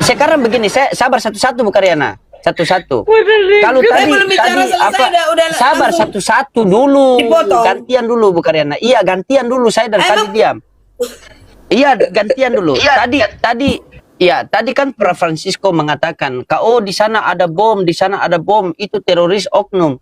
sekarang begini, saya sabar satu-satu Bu Karyana. Satu-satu. Kalau tadi sabar satu-satu dulu. Dipotong. Gantian dulu Bu Karyana. Iya, gantian dulu, saya dari tadi diam. Iya, gantian dulu. Tadi kan Prof Francisco mengatakan, "Oh, di sana ada bom, di sana ada bom, itu teroris oknum."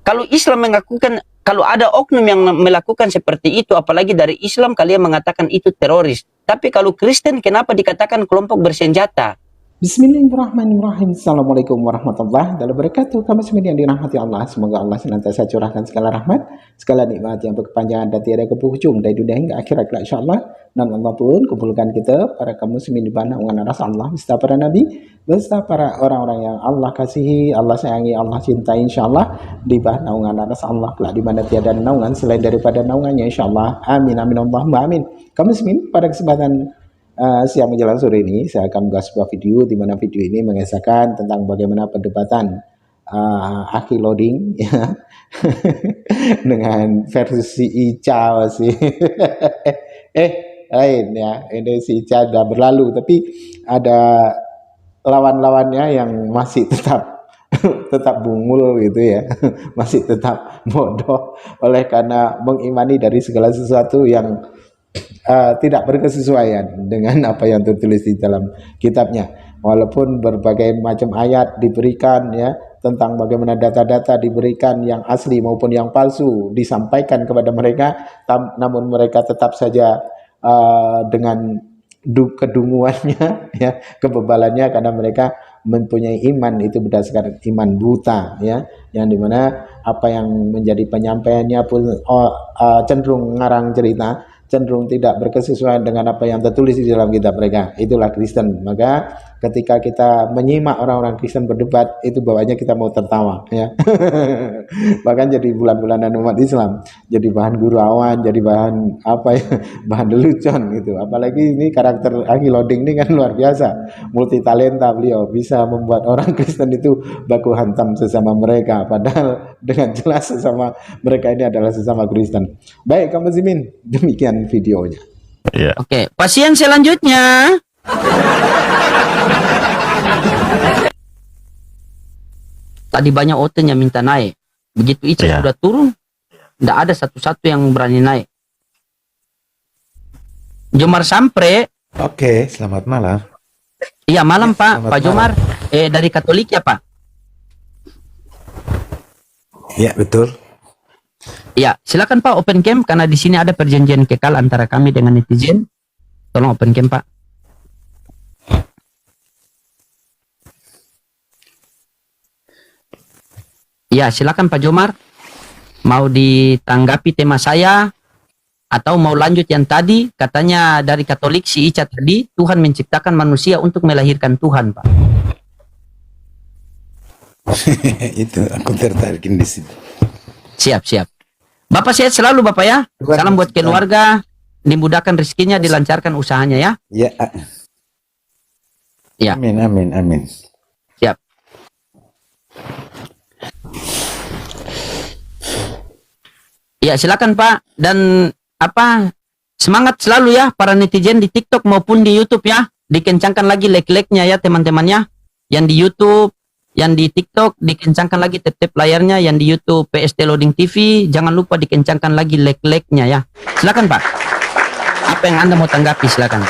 Kalau Islam mengakukan, kalau ada oknum yang melakukan seperti itu, apalagi dari Islam, kalian mengatakan itu teroris. Tapi kalau Kristen, kenapa dikatakan kelompok bersenjata? Bismillahirrahmanirrahim. Assalamualaikum warahmatullahi wabarakatuh. Kami semua yang dirahmati Allah. Semoga Allah senantiasa curahkan segala rahmat, segala nikmat yang berkepanjangan dan tiada kepuhujung dari dunia hingga akhirat insyaallah. Dan Allah pun kumpulkan kita para kaum muslimin di bawah naungan aras Allah beserta para nabi, beserta para orang-orang yang Allah kasihi, Allah sayangi, Allah cintai insyaallah di bawah naungan aras Allah kelak di mana tiada naungan selain daripada naungannya insyaallah. Amin amin Allahumma amin. Kaum muslimin, pada kesempatan siang menjelang sore ini saya akan membuat sebuah video di mana video ini mengisahkan tentang bagaimana perdebatan Aki Loading ya dengan versi Ica sih lain ya, ini si Ica sudah berlalu tapi ada lawan-lawannya yang masih tetap bungul gitu ya masih tetap bodoh oleh karena mengimani dari segala sesuatu yang tidak berkesesuaian dengan apa yang tertulis di dalam kitabnya, walaupun berbagai macam ayat diberikan ya tentang bagaimana data-data diberikan yang asli maupun yang palsu disampaikan kepada mereka, namun mereka tetap saja dengan kedunguannya ya, kebebalannya, karena mereka mempunyai iman itu berdasarkan iman buta ya, yang dimana apa yang menjadi penyampaiannya pun cenderung ngarang cerita, cenderung tidak berkesesuaian dengan apa yang tertulis di dalam kitab mereka. Itulah Kristen. Maka ketika kita menyimak orang-orang Kristen berdebat, itu bawahnya kita mau tertawa ya. Bahkan jadi bulan-bulanan umat Islam, jadi bahan gurauan, jadi bahan apa ya, bahan lelucon gitu. Apalagi ini karakter Aki Loading ini kan luar biasa, multi talenta beliau, bisa membuat orang Kristen itu baku hantam sesama mereka, padahal dengan jelas sesama mereka ini adalah sesama Kristen. Baik kaum muslimin, demikian videonya. Iya. Oke, pasien selanjutnya. Tadi banyak OT yang minta naik. Begitu Ica sudah turun, tidak ada satu-satu yang berani naik. Jomar Sampre. Oke, selamat malam. Iya, malam Pak. Selamat Pak Jomar. Dari Katolik ya Pak? Ya, betul. Ya, silakan Pak open cam karena di sini ada perjanjian kekal antara kami dengan netizen. Tolong open cam Pak. Ya, silakan Pak Jomar. Mau ditanggapi tema saya atau mau lanjut yang tadi katanya dari Katolik si Ica tadi, Tuhan menciptakan manusia untuk melahirkan Tuhan, Pak. Itu aku tertarik di situ. Siap, siap. Bapak sehat selalu Bapak ya. Salam buat keluarga, dimudahkan rezekinya, dilancarkan usahanya ya. Ya. Ya. Amin, amin, amin. Siap. Ya, silakan Pak. Dan semangat selalu ya para netizen di TikTok maupun di YouTube ya. Dikencangkan lagi like-like-nya ya teman-temannya. Yang di YouTube, yang di TikTok dikencangkan lagi tetep layarnya, yang di YouTube PST Loading TV jangan lupa dikencangkan lagi like-like-nya ya. Silakan Pak. Apa yang Anda mau tanggapi silakan.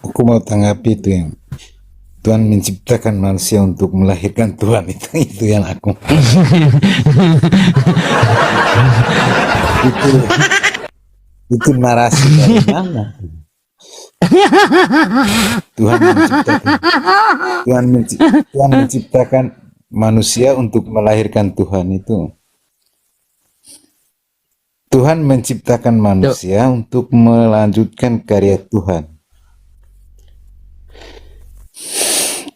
Aku mau tanggapi itu yang Tuhan menciptakan manusia untuk melahirkan Tuhan, itu yang aku. itu narasi dari mana? Tuhan menciptakan manusia untuk melahirkan Tuhan itu. Tuhan menciptakan manusia untuk melanjutkan karya Tuhan.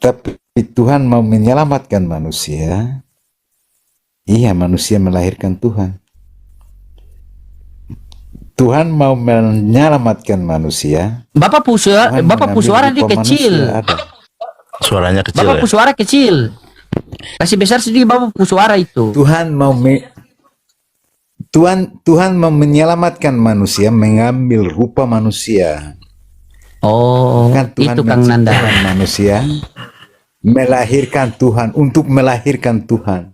Tapi Tuhan mau menyelamatkan manusia. Iya, manusia melahirkan Tuhan. Tuhan mau menyelamatkan manusia. Bapak suara dia kecil. Suaranya kecil. Bapak suara kecil. Kasih besar sedikit Bapak suara itu. Tuhan mau menyelamatkan manusia, mengambil rupa manusia Oh, Kan Tuhan itu Kang Nanda. menciptakan manusia, melahirkan Tuhan, untuk melahirkan Tuhan.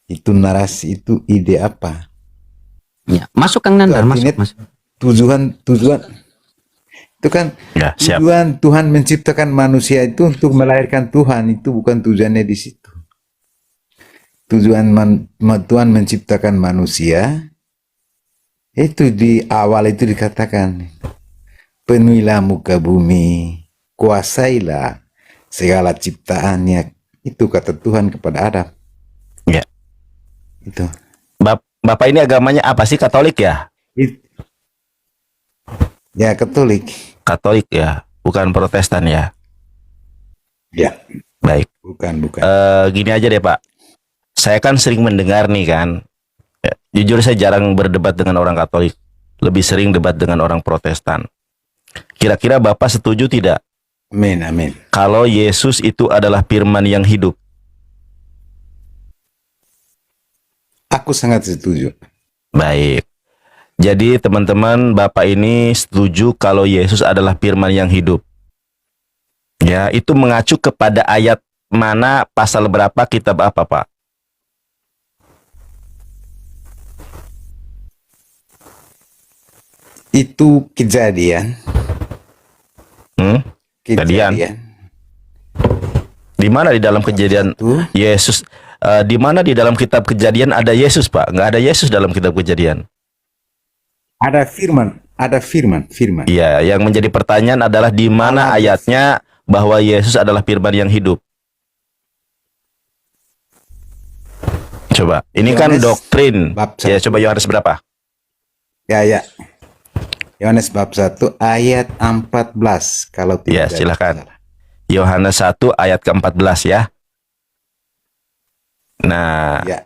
Itu narasi, itu ide apa? Ya, masuk Kang Nanda, Itu masuk, artinya masuk. tujuan itu kan Ya, siap. tujuan Tuhan menciptakan manusia itu untuk melahirkan Tuhan, itu bukan tujuannya di situ. Tuhan menciptakan manusia itu di awal itu dikatakan, penuhilah muka bumi, kuasailah segala ciptaannya. Itu kata Tuhan kepada Adam. Ya. Itu. Bapak ini agamanya apa sih? Katolik ya? Ya, Katolik. Katolik ya, bukan Protestan ya. Ya, Baik. bukan. Gini aja deh Pak. Saya kan sering mendengar nih kan. Ya, jujur saya jarang berdebat dengan orang Katolik. Lebih sering debat dengan orang Protestan. Kira-kira Bapak setuju tidak Amin. kalau Yesus itu adalah firman yang hidup? Aku sangat setuju. Baik. Jadi teman-teman, Bapak ini setuju kalau Yesus adalah firman yang hidup. Ya, itu mengacu kepada ayat mana, pasal berapa, kitab apa, Pak? Itu kejadian. Kejadian. Di mana di dalam kejadian Satu. Yesus? Di mana di dalam kitab Kejadian ada Yesus, Pak? Nggak ada Yesus dalam kitab Kejadian. Ada firman. Iya, yang menjadi pertanyaan adalah di mana ayatnya bahwa Yesus adalah firman yang hidup. Coba, ini kan Yohanes doktrin. bab Ya, 1. coba Yohanes berapa? Ya. Yohanes bab 1 ayat 14 kalau Ya, tidak silakan. salah. Yohanes 1 ayat ke-14 ya. Nah, Ya.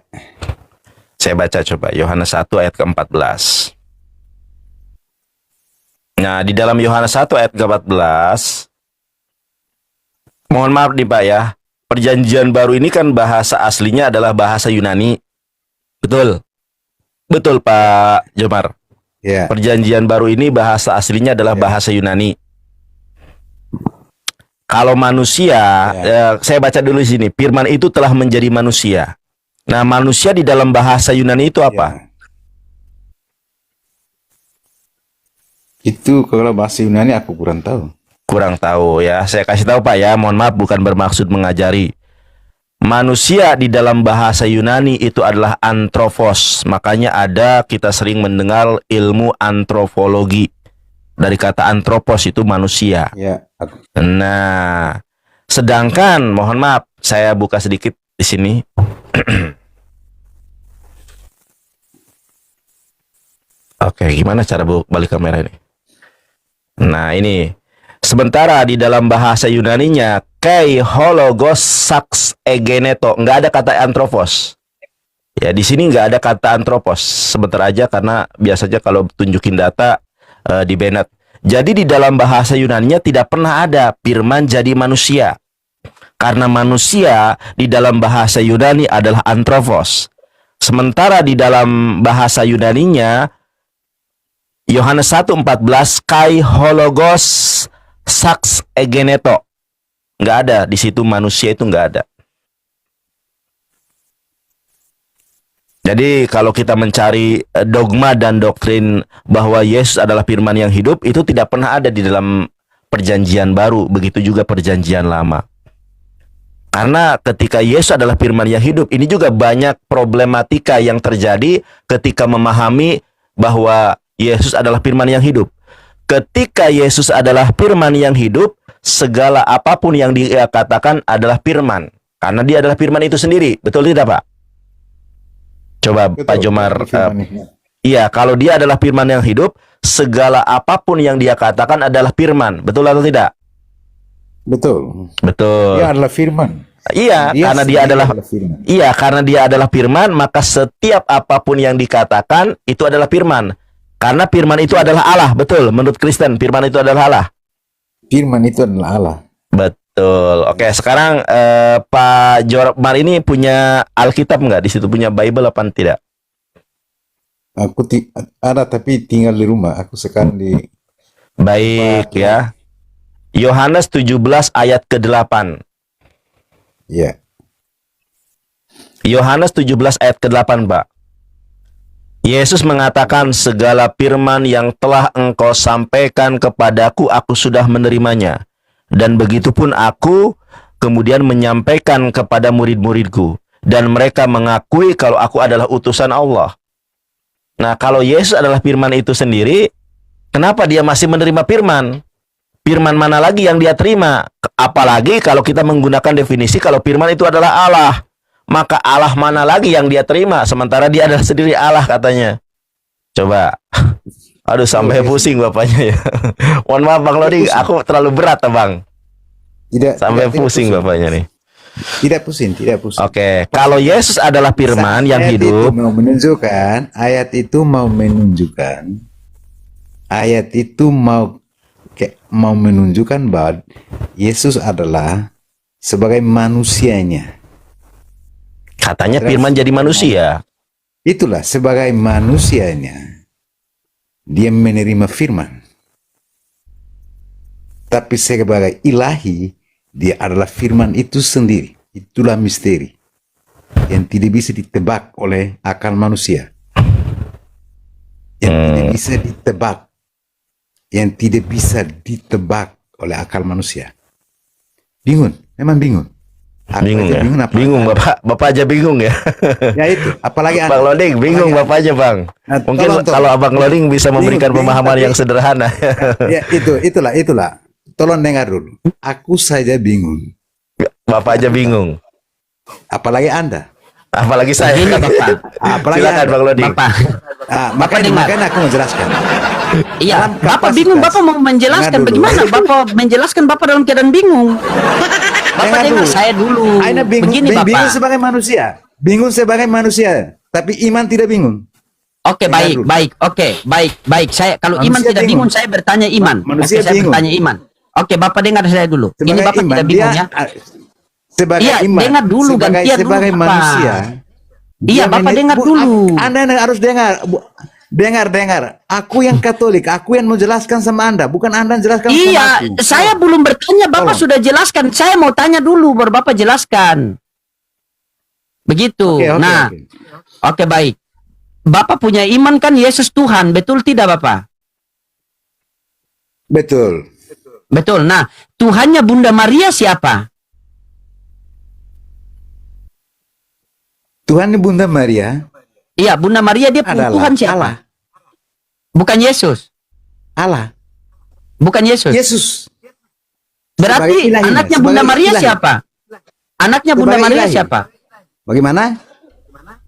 saya baca coba Yohanes 1 ayat ke-14. Nah, di dalam Yohanes 1 ayat ke-14, mohon maaf nih Pak ya, perjanjian baru ini kan bahasa aslinya adalah bahasa Yunani. Betul? Betul Pak Jomar. Ya. Perjanjian baru ini bahasa aslinya adalah bahasa Yunani. Kalau manusia, saya baca dulu di sini, firman itu telah menjadi manusia. Nah, manusia di dalam bahasa Yunani itu apa? Ya. Itu kalau bahasa Yunani aku kurang tahu. Kurang tahu ya. Saya kasih tahu Pak ya, mohon maaf bukan bermaksud mengajari. Manusia di dalam bahasa Yunani itu adalah anthropos. Makanya kita sering mendengar ilmu antropologi. Dari kata anthropos itu manusia. Ya. Nah, sedangkan mohon maaf, saya buka sedikit di sini. Oke, gimana cara balik kamera ini? Nah, ini. Sementara di dalam bahasa Yunaninya, kai hologos sax egeneto, nggak ada kata anthropos. Ya, di sini nggak ada kata anthropos. Sebentar aja karena biasanya kalau tunjukin data di Bennett. Jadi di dalam bahasa Yunaninya tidak pernah ada firman jadi manusia. Karena manusia di dalam bahasa Yunani adalah anthropos. Sementara di dalam bahasa Yunaninya Yohanes 1:14 kai hologos sax egeneto. Nggak ada di situ, manusia itu nggak ada. Jadi kalau kita mencari dogma dan doktrin bahwa Yesus adalah firman yang hidup, itu tidak pernah ada di dalam perjanjian baru, begitu juga perjanjian lama. Karena ketika Yesus adalah firman yang hidup, ini juga banyak problematika yang terjadi ketika memahami bahwa Yesus adalah firman yang hidup. Ketika Yesus adalah firman yang hidup, segala apapun yang dia katakan adalah firman. Karena dia adalah firman itu sendiri. Betul tidak, Pak? Coba Betul, Pak Jomar. firman. Iya, kalau dia adalah firman yang hidup, segala apapun yang dia katakan adalah firman. Betul atau tidak? Betul. Betul. Dia adalah firman. Iya, karena dia sendiri adalah firman. Iya, karena dia adalah firman, maka setiap apapun yang dikatakan itu adalah firman. Karena firman itu adalah Allah, betul. Menurut Kristen, firman itu adalah Allah. Firman itu adalah Allah. Betul. Oke, sekarang Pak Jomar ini punya Alkitab nggak? Di situ punya Bible apa tidak? Aku ada tapi tinggal di rumah. Aku sekarang di Baik ya. Yohanes 17 ayat ke-8. Ya. Yohanes 17 ayat ke-8, Pak. Yesus mengatakan, segala firman yang telah engkau sampaikan kepadaku, aku sudah menerimanya. Dan begitupun aku kemudian menyampaikan kepada murid-muridku. Dan mereka mengakui kalau aku adalah utusan Allah. Nah, kalau Yesus adalah firman itu sendiri, kenapa dia masih menerima firman? Firman mana lagi yang dia terima? Apalagi kalau kita menggunakan definisi kalau firman itu adalah Allah. Maka Allah mana lagi yang dia terima? Sementara dia adalah sendiri Allah katanya. Coba. Aduh, sampai pusing bapaknya ya. Mohon maaf Bang Lodi, aku terlalu berat Bang. Sampai pusing bapaknya nih. Tidak pusing. Oke, kalau Yesus adalah firman yang Ayat hidup. Ayat itu mau menunjukkan bahwa Yesus adalah sebagai manusianya. Katanya firman jadi manusia. Itulah sebagai manusianya dia menerima firman. Tapi sebagai ilahi dia adalah firman itu sendiri. Itulah misteri yang tidak bisa ditebak oleh akal manusia. Yang tidak bisa ditebak oleh akal manusia. Bingung, memang bingung. Bingung ya? Bingung Bapak aja bingung ya. Ya itu, apalagi Bang Loding bingung Bapak aja Bang. Nah, Mungkin kalau Abang Loding bisa memberikan pemahaman yang sederhana. Ya itulah. Tolong dengar dulu. Aku saja bingung. Bapak aja bingung. Apalagi Anda. Apalagi saya. Begini Bapak. Silakan Bang Loding. Bapak. Makanya aku menjelaskan. Iya, Bapak bingung, Bapak mau menjelaskan bagaimana? Bapak menjelaskan Bapak dalam keadaan bingung. Bapak dengar saya dulu. Anda bingung, Begini Bapak. bingung sebagai manusia. Bingung sebagai manusia. Tapi iman tidak bingung. Oke, baik. Saya kalau Manusia iman tidak bingung, saya bertanya iman. Manusia Oke, saya bingung. bertanya iman. Oke, Bapak dengar saya dulu. Ini Sebagai Bapak iman, tidak bingung ya? Sebagai Iya, iman. dengar dulu, gantian dulu, sebagai Bapak. manusia. Iya, Bapak dengar dulu. Anda harus dengar. Dengar. Aku yang Katolik, aku yang menjelaskan sama Anda, bukan Anda yang jelaskan sama Iya, aku. saya belum bertanya, Bapak Tolong. sudah jelaskan. Saya mau tanya dulu, baru Bapak jelaskan. Begitu. Oke, baik. Bapak punya iman kan Yesus Tuhan, betul tidak Bapak? Betul. Betul. Nah, Tuhannya Bunda Maria siapa? Tuhan Bunda Maria Iya, Bunda Maria dia adalah Tuhan siapa? Allah. Bukan Yesus. Allah. Bukan Yesus. Yesus. Berarti Sebagai ilahi, anaknya sebagai Bunda Maria ilahi. siapa? Anaknya Bunda Sebagai Maria ilahi. siapa? Bagaimana?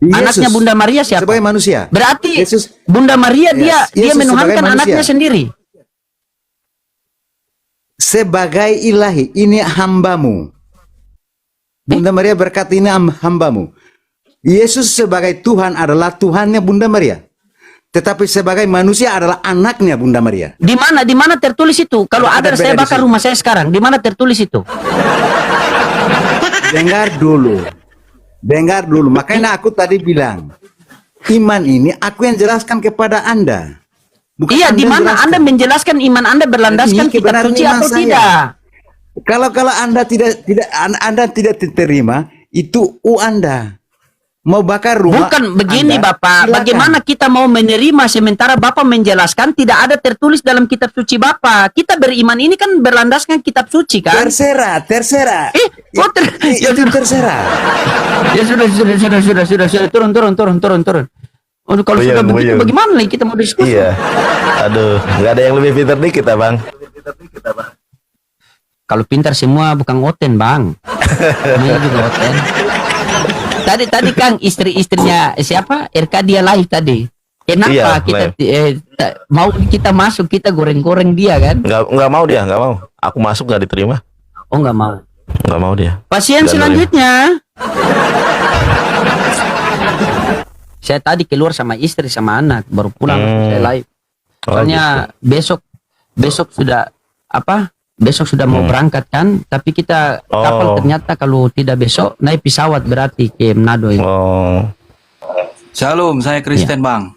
Anaknya Yesus. Bunda Maria siapa? Sebagai manusia. Berarti Yesus. Bunda Maria dia Yesus menuhankan sebagai anaknya manusia. sendiri. Sebagai ilahi, ini hambamu. Bunda Maria berkata ini hambamu. Yesus sebagai Tuhan adalah Tuhannya Bunda Maria. Tetapi sebagai manusia adalah anaknya Bunda Maria. Di mana tertulis itu? Kalau Ada ada beda saya di bakar situ. rumah saya sekarang. Di mana tertulis itu? Dengar dulu. Makanya aku tadi bilang, iman ini aku yang jelaskan kepada Anda. Bukan Iya, Anda di mana jelaskan. Anda menjelaskan iman Anda berlandaskan Ini kitab kebenaran suci iman atau saya. tidak? Kalau Anda tidak diterima, itu Anda. Mau bakar rumah. Bukan begini Anda, Bapak, silakan. bagaimana kita mau menerima sementara Bapak menjelaskan tidak ada tertulis dalam kitab suci Bapak. Kita beriman ini kan berlandaskan kitab suci kan? Terserah. Itu Terserah. Ya sudah, turun. Oh, kalau sudah begitu bagaimana nih kita mau diskusi? Iya. Aduh, nggak ada yang lebih pintar dikit ya, Bang. Kalau pintar semua bukan oten, Bang. Namanya juga oten. Tadi Kang istri-istrinya siapa? RK dia live tadi. Kenapa Iya, mau kita masuk kita goreng-goreng dia kan? Nggak mau dia, nggak mau. Aku masuk nggak diterima. Oh nggak mau. Nggak mau dia. Pasien Dan selanjutnya. Saya tadi keluar sama istri sama anak baru pulang saya live. Soalnya besok sudah Besok sudah mau berangkat kan, tapi kita kapal ternyata kalau tidak besok naik pesawat berarti ke Manado. Shalom, saya Kristen Bang.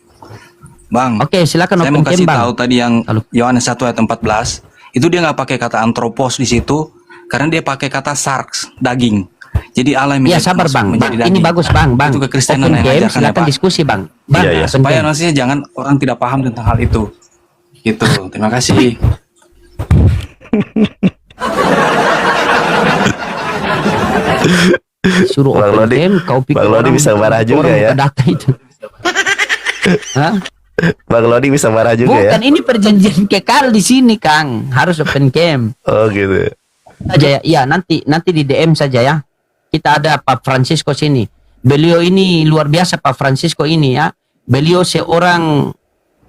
Bang, Oke, silakan saya open mau kasih cam, Bang. tahu tadi yang Halo. Yohanes 1 ayat 14. itu dia nggak pakai kata anthropos di situ, karena dia pakai kata sarx, daging. Jadi Allah yang Iya sabar bang, ini bagus bang. Itu kekristenan Open yang game, diajarkan ya, silakan Pak. diskusi bang. Bang, Iya, iya. open Supaya game. maksudnya jangan orang tidak paham tentang hal itu. Gitu. Terima kasih. Suruh Bang open Lodi- game, kau pikir Bang Lodi orang- bisa marah juga orang ya. buka data itu. Hah? Bang Lodi bisa marah juga Bukan, ya. ini perjanjian kekal di sini Kang, harus open game. Oh gitu. Saja ya, iya nanti di DM saja ya. Kita ada Pak Francisco sini. Beliau ini luar biasa Pak Francisco ini ya. Beliau seorang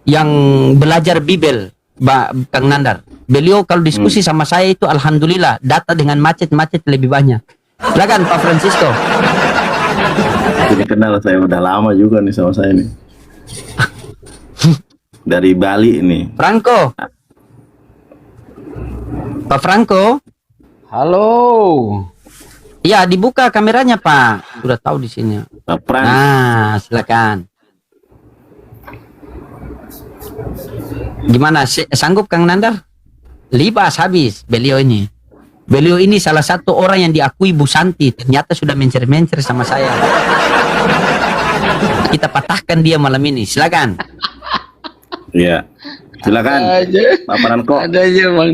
yang belajar Bibel, Kang Nandar. Beliau kalau diskusi sama saya itu alhamdulillah data dengan macet lebih banyak. Silakan Pak Francisco. Jadi kenal saya udah lama juga nih sama saya nih. Dari Bali ini. Franco. Pak Franco. Halo. Ya, dibuka kameranya, Pak. Sudah tahu di sini. Pak Pran. Nah, silakan. Gimana? Sanggup Kang Nandar? Libas habis beliau ini. Beliau ini salah satu orang yang diakui Bu Santi. Ternyata sudah mencer-mencer sama saya. Kita patahkan dia malam ini. Silakan. Iya. Silakan. Pak Pranko. Ada aja bang.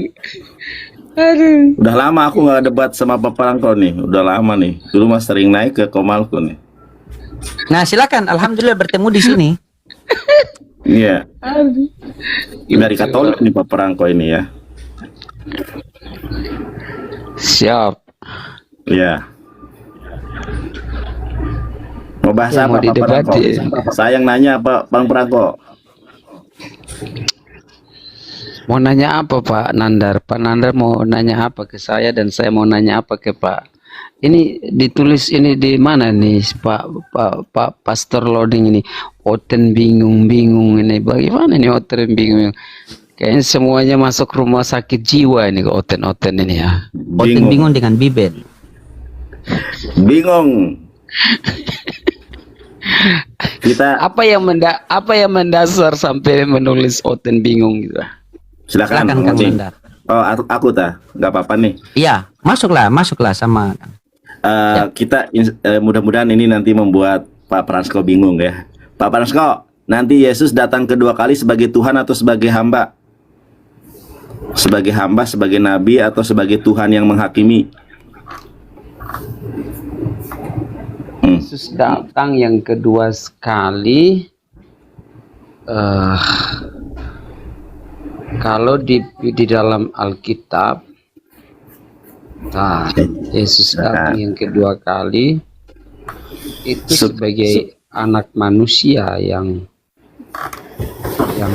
Aduh. Udah lama aku nggak debat sama Pak Pranko nih. Udah lama nih. Dulu mas sering naik ke Komalku nih. Nah, silakan. Alhamdulillah bertemu di sini. Iya. Dari Katolik nih Pak Pranko ini ya. Siap. Iya. Mau bahas Yang apa mau Pak Pranko? didebati. Saya yang nanya apa Bang Pranko? Mau nanya apa Pak Nandar? Pak Nandar mau nanya apa ke saya dan saya mau nanya apa ke Pak? Ini ditulis ini di mana nih Pak Pastor Loading ini? Oten bingung ini. Bagaimana nih Oten bingung? Kayaknya semuanya masuk rumah sakit jiwa ini ke Oten ini ya. Oten bingung dengan Bibel. Bingung. Kita Apa yang mendasar sampai menulis Oten bingung gitu? silakan Silakan Kang Ngocing. Nandar. Oh, aku nggak apa-apa nih. Iya, masuklah sama. Kita mudah-mudahan ini nanti membuat Pak Pransko bingung ya. Pak Pransko, nanti Yesus datang kedua kali sebagai Tuhan atau sebagai hamba? Sebagai hamba, sebagai nabi, atau sebagai Tuhan yang menghakimi? Yesus datang yang kedua sekali. Kalau di dalam Alkitab, Yesus datang yang kedua kali itu sebagai anak manusia yang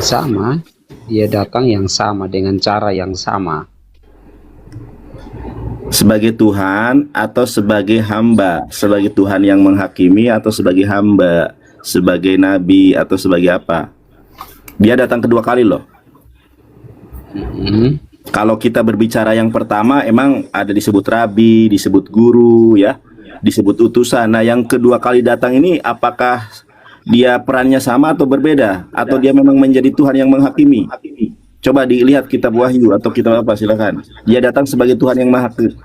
sama. Dia datang yang sama dengan cara yang sama. Sebagai Tuhan atau sebagai hamba? Sebagai Tuhan yang menghakimi atau sebagai hamba? Sebagai nabi atau sebagai apa? Dia datang kedua kali loh. Kalau kita berbicara yang pertama, emang ada disebut rabi, disebut guru ya, disebut utusan. Nah, yang kedua kali datang ini apakah dia perannya sama atau berbeda? Atau dia memang menjadi Tuhan yang menghakimi? Coba dilihat kitab Wahyu atau kitab apa, silakan. Dia datang sebagai Tuhan yang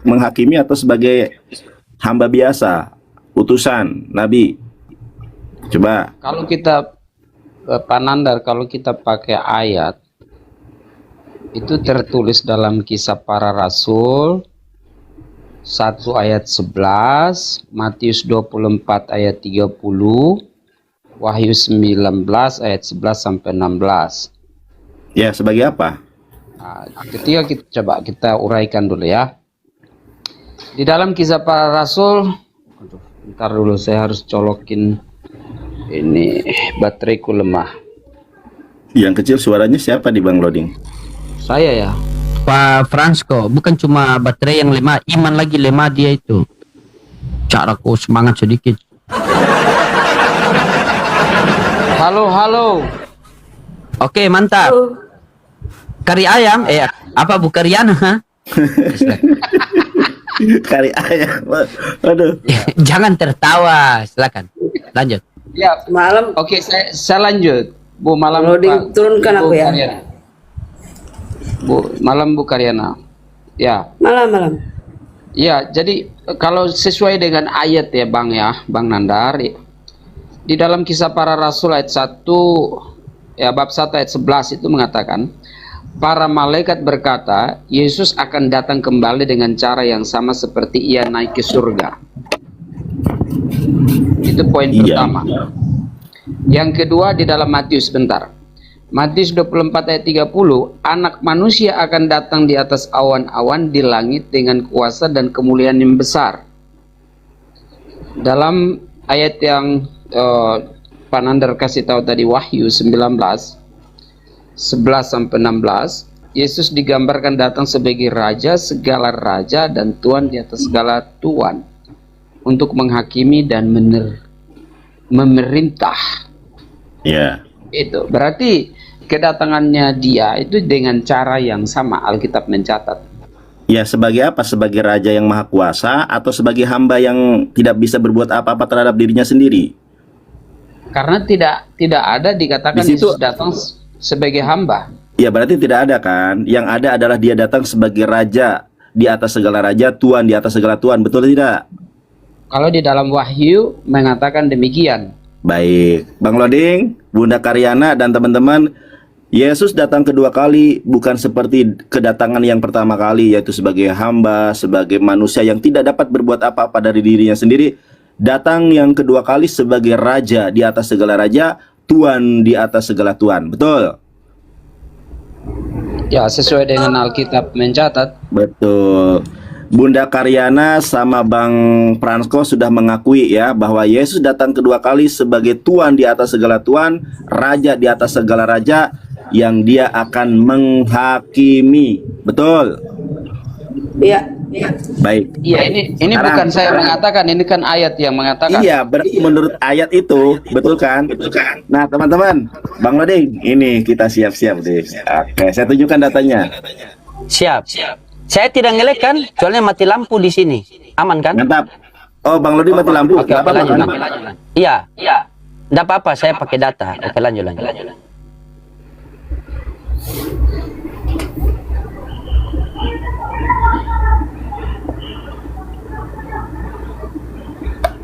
menghakimi atau sebagai hamba biasa, utusan, nabi? Coba. Kalau kita Pak Nandar, kalau kita pakai ayat itu tertulis dalam Kisah Para Rasul 1 ayat 11, Matius 24 ayat 30, Wahyu 19 ayat 11 sampai 16. Ya, sebagai apa? Nah, ketika kita uraikan dulu ya. Di dalam Kisah Para Rasul, bentar dulu saya harus colokin ini, bateraiku lemah. Yang kecil suaranya siapa di Bang Loading? Saya ya. Pak Fransko, bukan cuma baterai yang lemah, iman lagi lemah dia itu. Caraku semangat sedikit. Halo. Oke, mantap. Kari ayam, apa Bu Karyana? Ha? Kari ayam. Aduh. Jangan tertawa, silakan. Lanjut. Ya, Malam oke, saya lanjut. Bu Malam loading Pak. turunkan Bu aku ya. Karyana. Malam Bu Karyana. Ya. Malam. Ya, jadi kalau sesuai dengan ayat ya Bang Nandar, di dalam Kisah Para Rasul ayat 1 ya bab 1 ayat 11 itu mengatakan, para malaikat berkata, Yesus akan datang kembali dengan cara yang sama seperti ia naik ke surga. Itu poin pertama. Yang kedua di dalam Matius, bentar. Matius 24 ayat 30, anak manusia akan datang di atas awan-awan di langit dengan kuasa dan kemuliaan yang besar. Dalam ayat yang Pak Nandar kasih tahu tadi, Wahyu 19 11 sampai 16, Yesus digambarkan datang sebagai raja segala raja dan tuan di atas segala tuan untuk menghakimi dan memerintah. Ya. Itu berarti kedatangannya dia itu dengan cara yang sama, Alkitab mencatat. Ya, sebagai apa? Sebagai raja yang maha kuasa atau sebagai hamba yang tidak bisa berbuat apa-apa terhadap dirinya sendiri? Karena tidak ada dikatakan Di situ- Yesus datang sebagai hamba. Ya, berarti tidak ada kan? Yang ada adalah dia datang sebagai raja di atas segala raja, tuan di atas segala tuan. Betul tidak? Kalau di dalam Wahyu mengatakan demikian. Baik, Bang Loding, Bunda Karyana, dan teman-teman, Yesus datang kedua kali bukan seperti kedatangan yang pertama kali, yaitu sebagai hamba, sebagai manusia yang tidak dapat berbuat apa-apa dari dirinya sendiri. Datang yang kedua kali sebagai raja di atas segala raja, tuan di atas segala tuan. Betul? Ya, sesuai dengan Alkitab mencatat. Betul. Bunda Karyana sama Bang Fransko sudah mengakui ya bahwa Yesus datang kedua kali sebagai tuan di atas segala tuan, raja di atas segala raja, yang dia akan menghakimi. Betul? Iya. Baik. Iya, ini Sekarang- bukan saya mengatakan, ini kan ayat yang mengatakan. Iya, menurut ayat itu, betul kan? Nah, teman-teman, Bang Loding, ini kita siap-siap deh. Oke, saya tunjukkan datanya. Siap. Saya tidak ngelek kan? Soalnya mati lampu di sini. Aman kan? Mantap. Oh, Bang Loding mati lampu. Oke, Nggak apa-apa, lanjut. kan? Iya. Tidak apa-apa, saya pakai data. Oke, lanjut.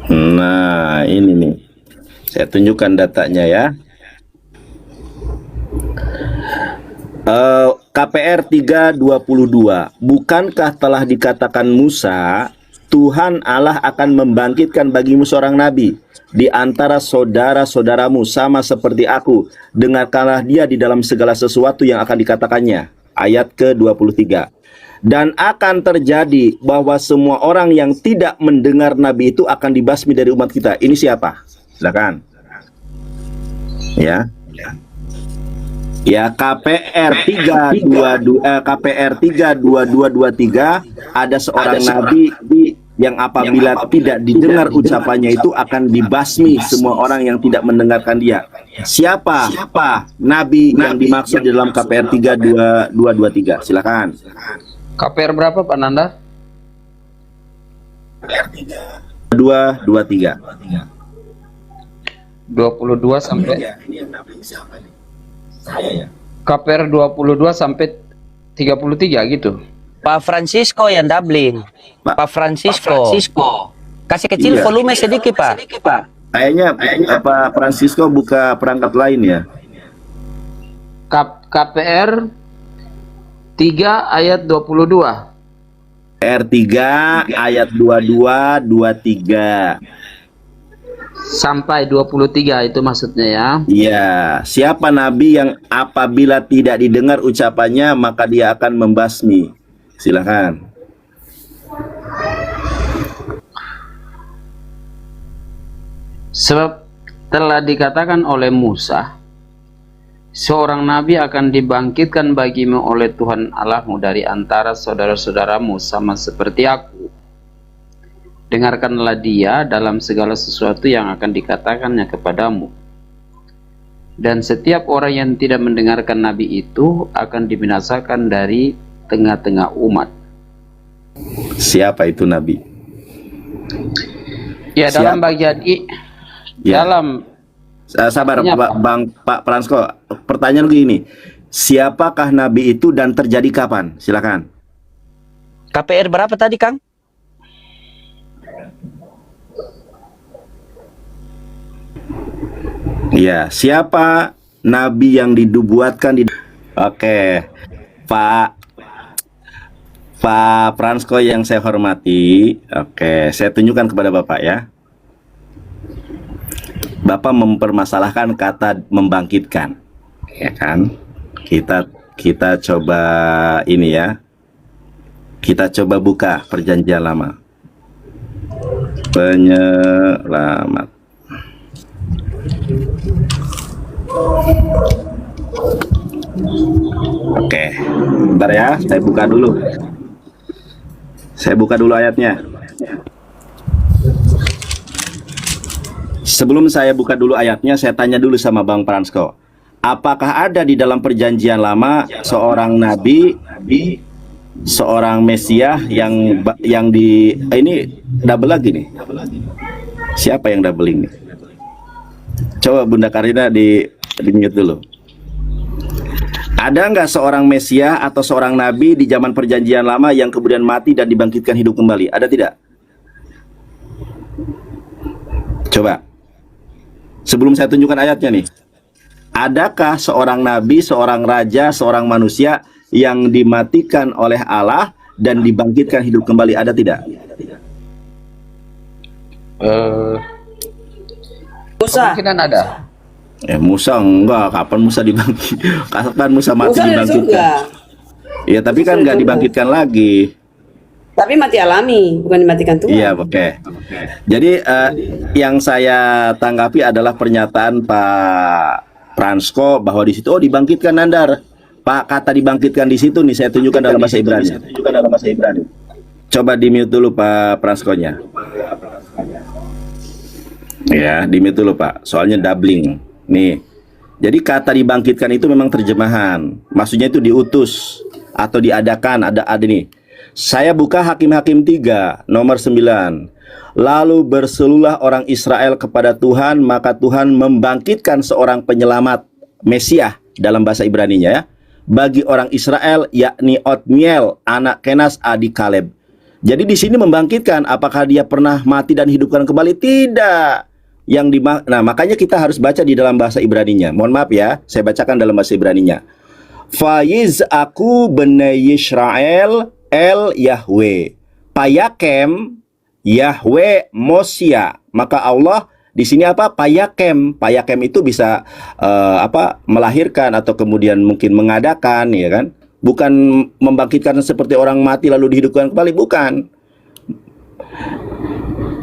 Nah, ini nih. Saya tunjukkan datanya ya. KPR 3:22. Bukankah telah dikatakan Musa, Tuhan Allah akan membangkitkan bagimu seorang nabi di antara saudara-saudaramu sama seperti aku. Dengarkanlah dia di dalam segala sesuatu yang akan dikatakannya. Ayat ke-23. Dan akan terjadi bahwa semua orang yang tidak mendengar nabi itu akan dibasmi dari umat kita. Ini siapa? Silakan. Ya. Ya, KPR 3:2223 ada seorang nabi yang apabila tidak didengar ucapannya itu akan dibasmi semua orang yang tidak mendengarkan dia. Siapa nabi yang dimaksud di dalam KPR 3:2223? Silakan. KPR berapa Pak Nanda? 2:23. 22 sampai KPR 22 sampai 33 gitu. Pak Francisco yang doubling. Pak Francisco. Kasih kecil Iya. volume sedikit, Pak. Kayaknya apa Francisco buka perangkat lain ya? KPR 3 ayat 22. R3 ayat 22-23. Sampai 23 itu maksudnya ya. Iya, siapa nabi yang apabila tidak didengar ucapannya maka dia akan membasmi? Silakan. Sebab telah dikatakan oleh Musa, seorang nabi akan dibangkitkan bagimu oleh Tuhan Allahmu dari antara saudara-saudaramu sama seperti aku. Dengarkanlah dia dalam segala sesuatu yang akan dikatakannya kepadamu. Dan setiap orang yang tidak mendengarkan nabi itu akan dibinasakan dari tengah-tengah umat. Siapa itu nabi? Ya, dalam bagian Ya. dalam Sabar Artinya apa? Pak Fransko. Pertanyaan begini. siapakah nabi itu dan terjadi kapan? Silakan. KPR berapa tadi, Kang? Iya, siapa nabi yang dibuatkan di... Oke, Pak Fransko yang saya hormati. Oke, saya tunjukkan kepada Bapak ya. Bapak mempermasalahkan kata membangkitkan, ya kan? Kita coba ini ya. Kita coba buka perjanjian lama. Penyelamat. Oke, bentar ya, saya buka dulu. Saya buka dulu ayatnya. Sebelum saya buka dulu ayatnya, saya tanya dulu sama Bang Fransko. Apakah ada di dalam perjanjian lama seorang nabi, seorang Mesias yang di ini double lagi nih? Siapa yang double ini? Coba Bunda Karina di mute dulu. Ada nggak seorang Mesias atau seorang nabi di zaman perjanjian lama yang kemudian mati dan dibangkitkan hidup kembali? Ada tidak? Coba. Sebelum saya tunjukkan ayatnya nih. Adakah seorang nabi, seorang raja, seorang manusia yang dimatikan oleh Allah dan dibangkitkan hidup kembali? Ada tidak? Musa. Kemungkinan ada. Musa enggak, kapan Musa dibangkit? Kapan Musa mati Musa dari dibangkitkan? surga. Ya, tapi kan nggak dibangkitkan lagi. Tapi mati alami, bukan dimatikan Tuhan. Iya, oke. Jadi yang saya tanggapi adalah pernyataan Pak Fransko bahwa di situ dibangkitkan Nandar. Pak, kata dibangkitkan di situ nih saya tunjukkan dalam bahasa Ibrani. Coba di-mute dulu Pak Franskonya. Ya, di-mute dulu Pak. Soalnya doubling. Nih. Jadi kata dibangkitkan itu memang terjemahan. Maksudnya itu diutus atau diadakan, ada nih. Saya buka Hakim-Hakim 3 nomor 9. Lalu berseluruhlah orang Israel kepada Tuhan, maka Tuhan membangkitkan seorang penyelamat Mesias dalam bahasa Ibraninya ya, bagi orang Israel, yakni Otniel anak Kenas adik Kaleb. Jadi di sini membangkitkan, apakah dia pernah mati dan hidupkan kembali? Tidak. Nah, makanya kita harus baca di dalam bahasa Ibraninya. Mohon maaf ya, saya bacakan dalam bahasa Ibraninya. Faiz aku benai Yisrael el Yahweh payakem Yahweh Mosia. Maka Allah di sini apa? Payakem. Payakem itu bisa melahirkan atau kemudian mungkin mengadakan, ya kan? Bukan membangkitkan seperti orang mati lalu dihidupkan kembali, bukan.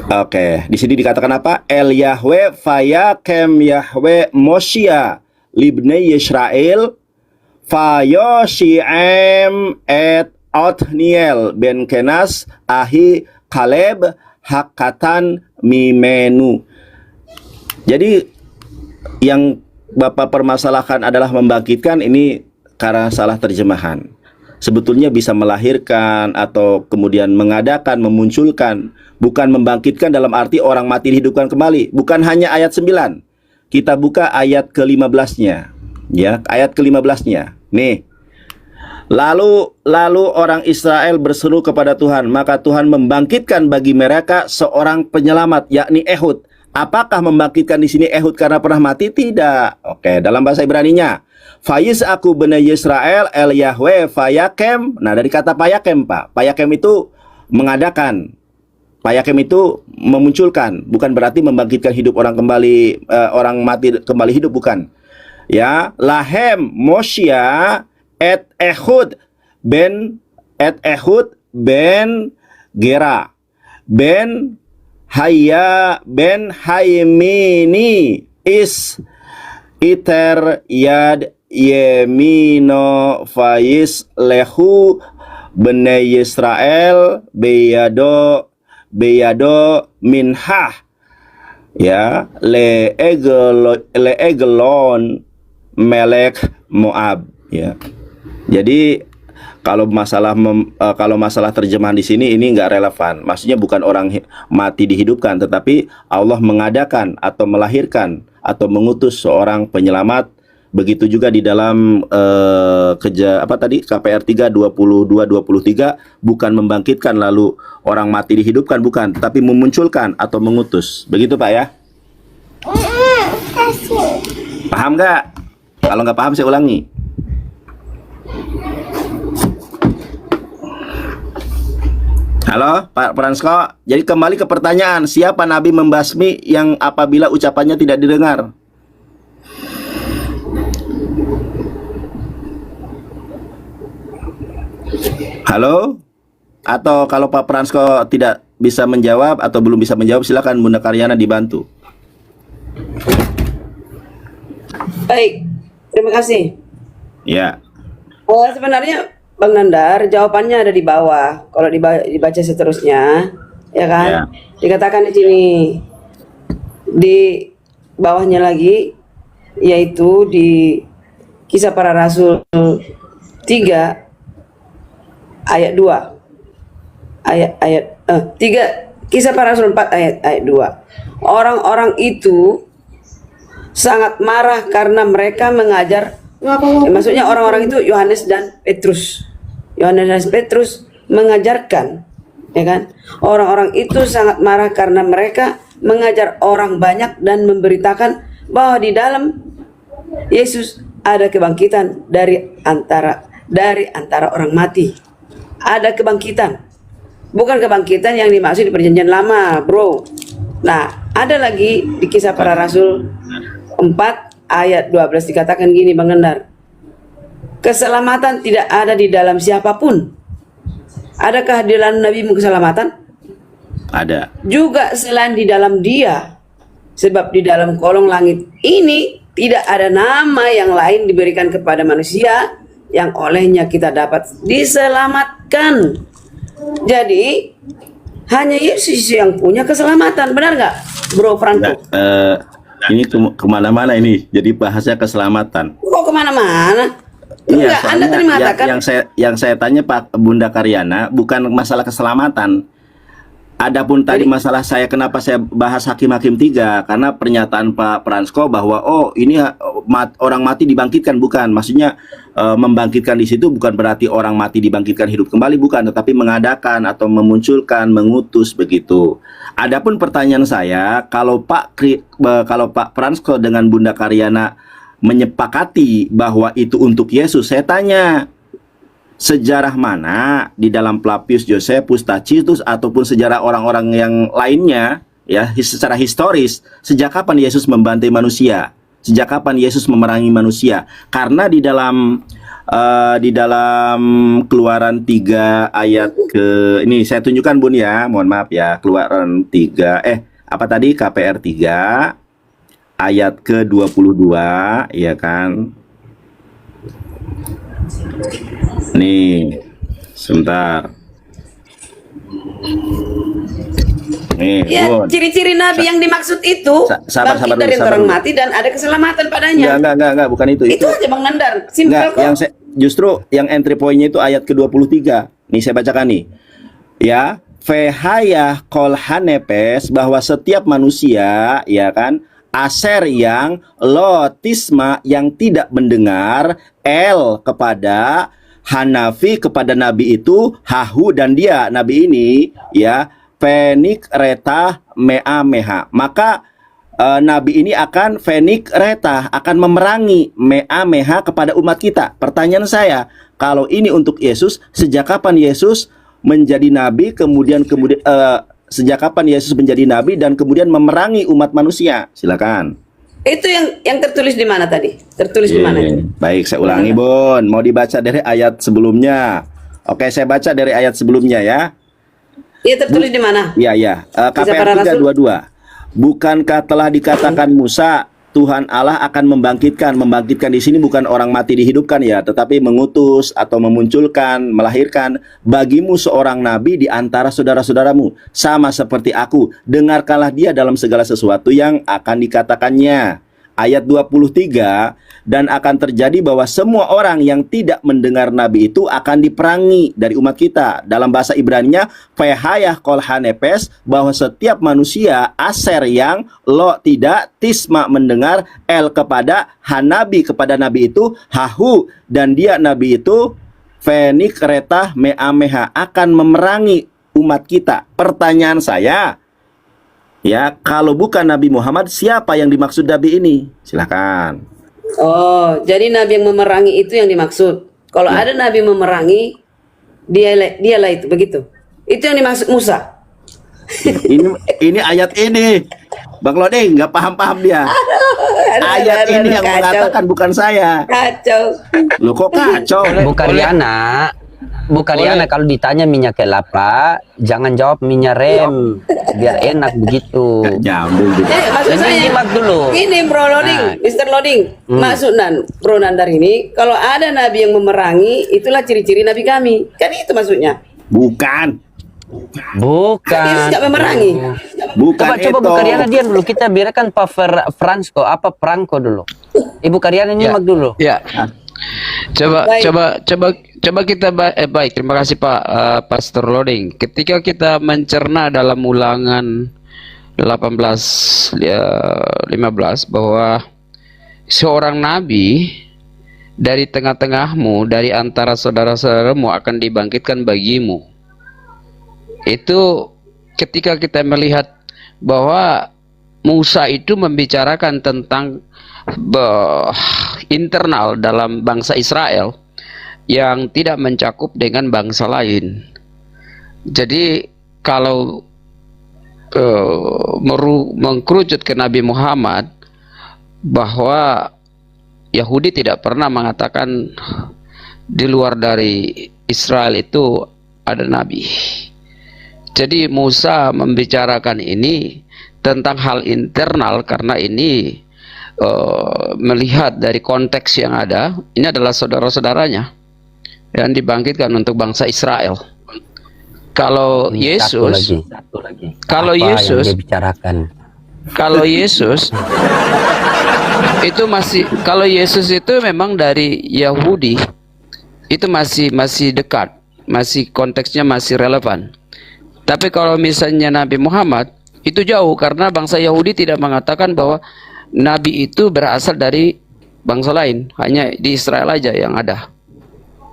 Oke, di sini dikatakan apa? El Yahweh fayakem Yahweh Mosia libnei Yisrael fayoshi'em et Otniel ben Kenas ahi Kaleb hakatan mimenu. Jadi yang Bapak permasalahkan adalah membangkitkan, ini karena salah terjemahan. Sebetulnya bisa melahirkan atau kemudian mengadakan, memunculkan, bukan membangkitkan dalam arti orang mati dihidupkan kembali. Bukan hanya ayat 9. Kita buka ayat ke-15-nya. Ya, ayat ke-15-nya. Nih. Lalu orang Israel berseru kepada Tuhan, maka Tuhan membangkitkan bagi mereka seorang penyelamat, yakni Ehud. Apakah membangkitkan di sini Ehud karena pernah mati? Tidak. Oke, dalam bahasa Ibraninya, Faiz aku benai Yisrael el Yahweh fayakem. Nah, dari kata payakem, Pak. Payakem itu mengadakan. Payakem itu memunculkan, bukan berarti membangkitkan hidup orang kembali, orang mati kembali hidup, bukan. Ya, lahem Mosia et Ehud ben Gera ben Haya ben Haimini is iter yad yemino faiz lehu benai Yisrael beyado minhah ya le egelon melek Moab ya. Jadi kalau masalah terjemahan di sini ini nggak relevan. Maksudnya bukan orang mati dihidupkan, tetapi Allah mengadakan atau melahirkan atau mengutus seorang penyelamat Begitu juga di dalam KPR 3 22-23, bukan membangkitkan lalu orang mati dihidupkan, bukan, tapi memunculkan atau mengutus. Begitu Pak ya? Paham nggak? Kalau nggak paham saya ulangi. Halo Pak Fransko, jadi kembali ke pertanyaan, siapa nabi membasmi yang apabila ucapannya tidak didengar? Halo? Atau kalau Pak Fransko tidak bisa menjawab atau belum bisa menjawab, silakan Bunda Karyana dibantu. Baik, terima kasih. Ya. Sebenarnya Bang Nandar, jawabannya ada di bawah. Kalau dibaca seterusnya, ya kan? Ya. Dikatakan di sini, di bawahnya lagi, yaitu di Kisah Para Rasul 3 ayat 2. Kisah Para Rasul 4 ayat 2. Orang-orang itu sangat marah karena mereka mengajar, maksudnya orang-orang itu Yohanes dan Petrus. Yohanes dan Petrus mengajarkan, ya kan? Orang-orang itu sangat marah karena mereka mengajar orang banyak dan memberitakan bahwa di dalam Yesus ada kebangkitan dari antara orang mati. Ada kebangkitan. Bukan kebangkitan yang dimaksud di Perjanjian Lama, bro. Nah, ada lagi di Kisah Para Rasul 4 ayat 12 dikatakan gini, Bang Nandar. Keselamatan tidak ada di dalam siapapun. Adakah di dalam nabimu keselamatan? Ada. Juga selain di dalam Dia. Sebab di dalam kolong langit ini tidak ada nama yang lain diberikan kepada manusia yang olehnya kita dapat diselamatkan. Jadi hanya Yesus yang punya keselamatan, benar nggak, Bro Franco? Ini kemana-mana ini, jadi bahasnya keselamatan. Kok kemana-mana? Iya, Enggak, Anda tadi mengatakan yang saya tanya Pak Bunda Karyana bukan masalah keselamatan. Adapun tadi masalah kenapa saya bahas Hakim-Hakim 3, karena pernyataan Pak Fransko bahwa ini orang mati dibangkitkan, bukan. Maksudnya membangkitkan di situ bukan berarti orang mati dibangkitkan hidup kembali, bukan, tetapi mengadakan atau memunculkan, mengutus, begitu. Adapun pertanyaan saya, kalau Pak Fransko dengan Bunda Karyana menyepakati bahwa itu untuk Yesus, saya tanya, sejarah mana di dalam Flavius Josephus, Tacitus ataupun sejarah orang-orang yang lainnya, ya, secara historis, sejak kapan Yesus membantai manusia? Sejak kapan Yesus memerangi manusia? Karena di dalam Keluaran 3 ayat ini saya tunjukkan Bun ya, mohon maaf ya, Keluaran 3 KPR 3 ayat ke-22, ya kan? Nih, sebentar. Nih, ya, ciri-ciri Nabi yang dimaksud itu bangkit dari orang mati dan ada keselamatan padanya. Enggak, bukan itu. Itu aja Bang Nandar, simpel kok. Justru yang entry point-nya itu ayat ke-23. Nih saya bacakan nih. Ya, Fehayah kol hanepes, bahwa setiap manusia, ya kan, Aser yang lotisma yang tidak mendengar, El kepada Hanafi kepada Nabi itu, Hahu dan dia Nabi ini, ya, Fenik reta mea meha. Maka Nabi ini akan fenik reta, akan memerangi mea meha kepada umat kita. Pertanyaan saya, kalau ini untuk Yesus, sejak kapan Yesus menjadi Nabi, sejak kapan Yesus menjadi Nabi dan kemudian memerangi umat manusia? Silakan. Itu yang tertulis di mana tadi? Tertulis di mana? Baik, saya ulangi, Bun. Mau dibaca dari ayat sebelumnya. Oke, saya baca dari ayat sebelumnya ya. Iya, tertulis di mana? Iya. KPR 3:22. Bukankah telah dikatakan Musa, Tuhan Allah akan membangkitkan di sini bukan orang mati dihidupkan ya, tetapi mengutus atau memunculkan, melahirkan bagimu seorang nabi di antara saudara-saudaramu, sama seperti aku. Dengarkanlah dia dalam segala sesuatu yang akan dikatakannya. ayat 23, dan akan terjadi bahwa semua orang yang tidak mendengar nabi itu akan diperangi dari umat kita. Dalam bahasa Ibraninya, Fehayah kol hanepes, bahwa setiap manusia aser yang lo tidak tisma mendengar el kepada hanabi, kepada nabi itu hahu, dan dia nabi itu fenik retah meameha, akan memerangi umat kita. Pertanyaan saya, ya, kalau bukan Nabi Muhammad, siapa yang dimaksud nabi ini? Silakan. Oh, jadi nabi yang memerangi itu yang dimaksud. Kalau ada nabi memerangi, dialah itu, begitu. Itu yang dimaksud Musa. Ini ayat ini, Bang Loding nggak paham dia. Ayat ini yang kacau. mengatakan, bukan saya. Kacau. Loh kok kacau? Bu Karyana, kalau ditanya minyak kelapa, jangan jawab minyak rem, biar enak begitu. Nyambung gitu. Maksud Lebih saya nyimak dulu. Ini Bro Loading, Mr. Loading. Maksud Bro Nandar ini, kalau ada nabi yang memerangi, itulah ciri-ciri nabi kami. Kan itu maksudnya. Bukan. Yesus nggak memerangi. Bukan Coba Bu Karyana diam dulu, kita biarkan Pak Franco dulu. Ibu Karyana nyimak dulu. Ya. Baik. Coba kita baik. Terima kasih Pak Pastor Loading. Ketika kita mencerna dalam Ulangan 18:15 bahwa seorang nabi dari tengah-tengahmu, dari antara saudara-saudaramu akan dibangkitkan bagimu. Itu ketika kita melihat bahwa Musa itu membicarakan tentang internal dalam bangsa Israel yang tidak mencakup dengan bangsa lain. Jadi kalau mengkerucut ke Nabi Muhammad bahwa Yahudi tidak pernah mengatakan di luar dari Israel itu ada nabi. Jadi Musa membicarakan ini tentang hal internal karena ini melihat dari konteks yang ada, ini adalah saudara-saudaranya yang dibangkitkan untuk bangsa Israel. Kalau Yesus, kalau Yesus, kalau Yesus itu masih, kalau Yesus itu memang dari Yahudi, itu masih dekat, masih konteksnya masih relevan. Tapi kalau misalnya Nabi Muhammad itu jauh, karena bangsa Yahudi tidak mengatakan bahwa Nabi itu berasal dari bangsa lain, hanya di Israel aja yang ada.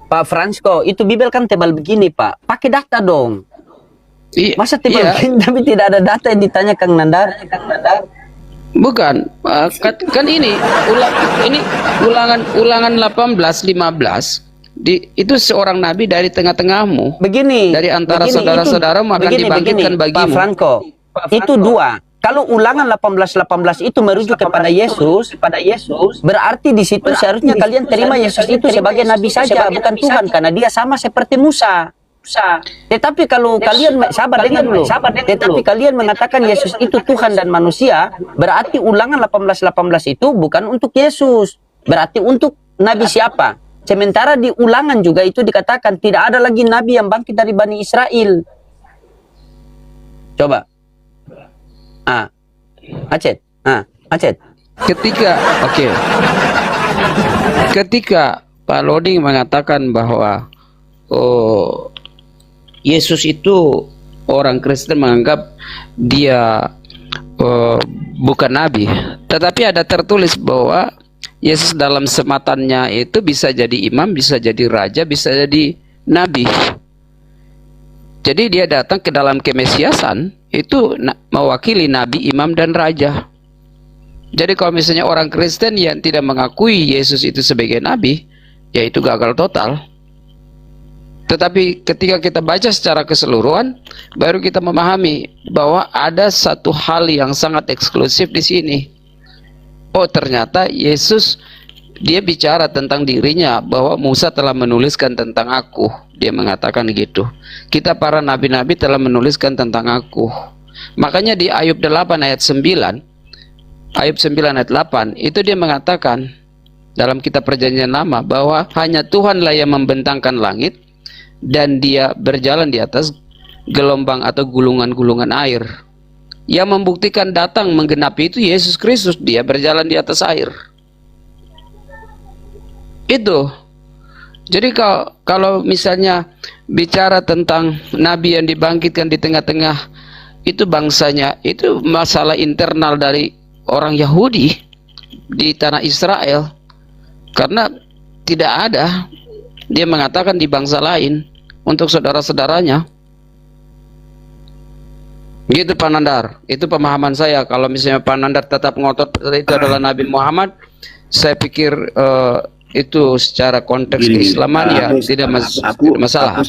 Pak Franco, itu Bibel kan tebal begini Pak, pakai data dong. Masa tebal begini tapi tidak ada data yang ditanya Kang Nandar? Bukan, kan ini ulangan 18:15. Itu seorang nabi dari tengah-tengahmu. Begini. Dari antara saudara-saudaramu akan dibangkitkan bagimu. Pak Franco, itu dua. Kalau ulangan 18:18 itu merujuk kepada Yesus, berarti di situ seharusnya kalian terima Yesus itu sebagai nabi saja, bukan Tuhan, karena dia sama seperti Musa. Tetapi kalau kalian sabar dulu. Tetapi kalian mengatakan Yesus itu Tuhan dan manusia, berarti ulangan 18:18 itu bukan untuk Yesus, berarti untuk nabi siapa? Sementara di ulangan juga itu dikatakan tidak ada lagi nabi yang bangkit dari Bani Israel. Coba. Acet. Ketika Pak Loading mengatakan bahwa Yesus itu, orang Kristen menganggap dia bukan nabi, tetapi ada tertulis bahwa Yesus dalam sematannya itu bisa jadi imam, bisa jadi raja, bisa jadi nabi. Jadi dia datang ke dalam kemesiasan itu mewakili nabi, imam, dan raja. Jadi kalau misalnya orang Kristen yang tidak mengakui Yesus itu sebagai nabi, ya itu gagal total. Tetapi ketika kita baca secara keseluruhan, baru kita memahami bahwa ada satu hal yang sangat eksklusif di sini. Oh, ternyata Yesus, dia bicara tentang dirinya bahwa Musa telah menuliskan tentang aku. Dia mengatakan gitu. Kita para nabi-nabi telah menuliskan tentang aku. Makanya di Ayub 8 ayat 9, Ayub 9 ayat 8, itu dia mengatakan dalam kitab Perjanjian Lama bahwa hanya Tuhanlah yang membentangkan langit dan dia berjalan di atas gelombang atau gulungan-gulungan air. Yang membuktikan datang menggenapi itu Yesus Kristus, dia berjalan di atas air. Itu. Jadi kalau misalnya bicara tentang nabi yang dibangkitkan di tengah-tengah itu bangsanya, itu masalah internal dari orang Yahudi di tanah Israel. Karena tidak ada, dia mengatakan di bangsa lain untuk saudara-saudaranya. Gitu Pak Nandar, itu pemahaman saya. Kalau misalnya Pak Nandar tetap ngotot itu adalah Nabi Muhammad, saya pikir itu secara konteks keislaman ya tidak masalah.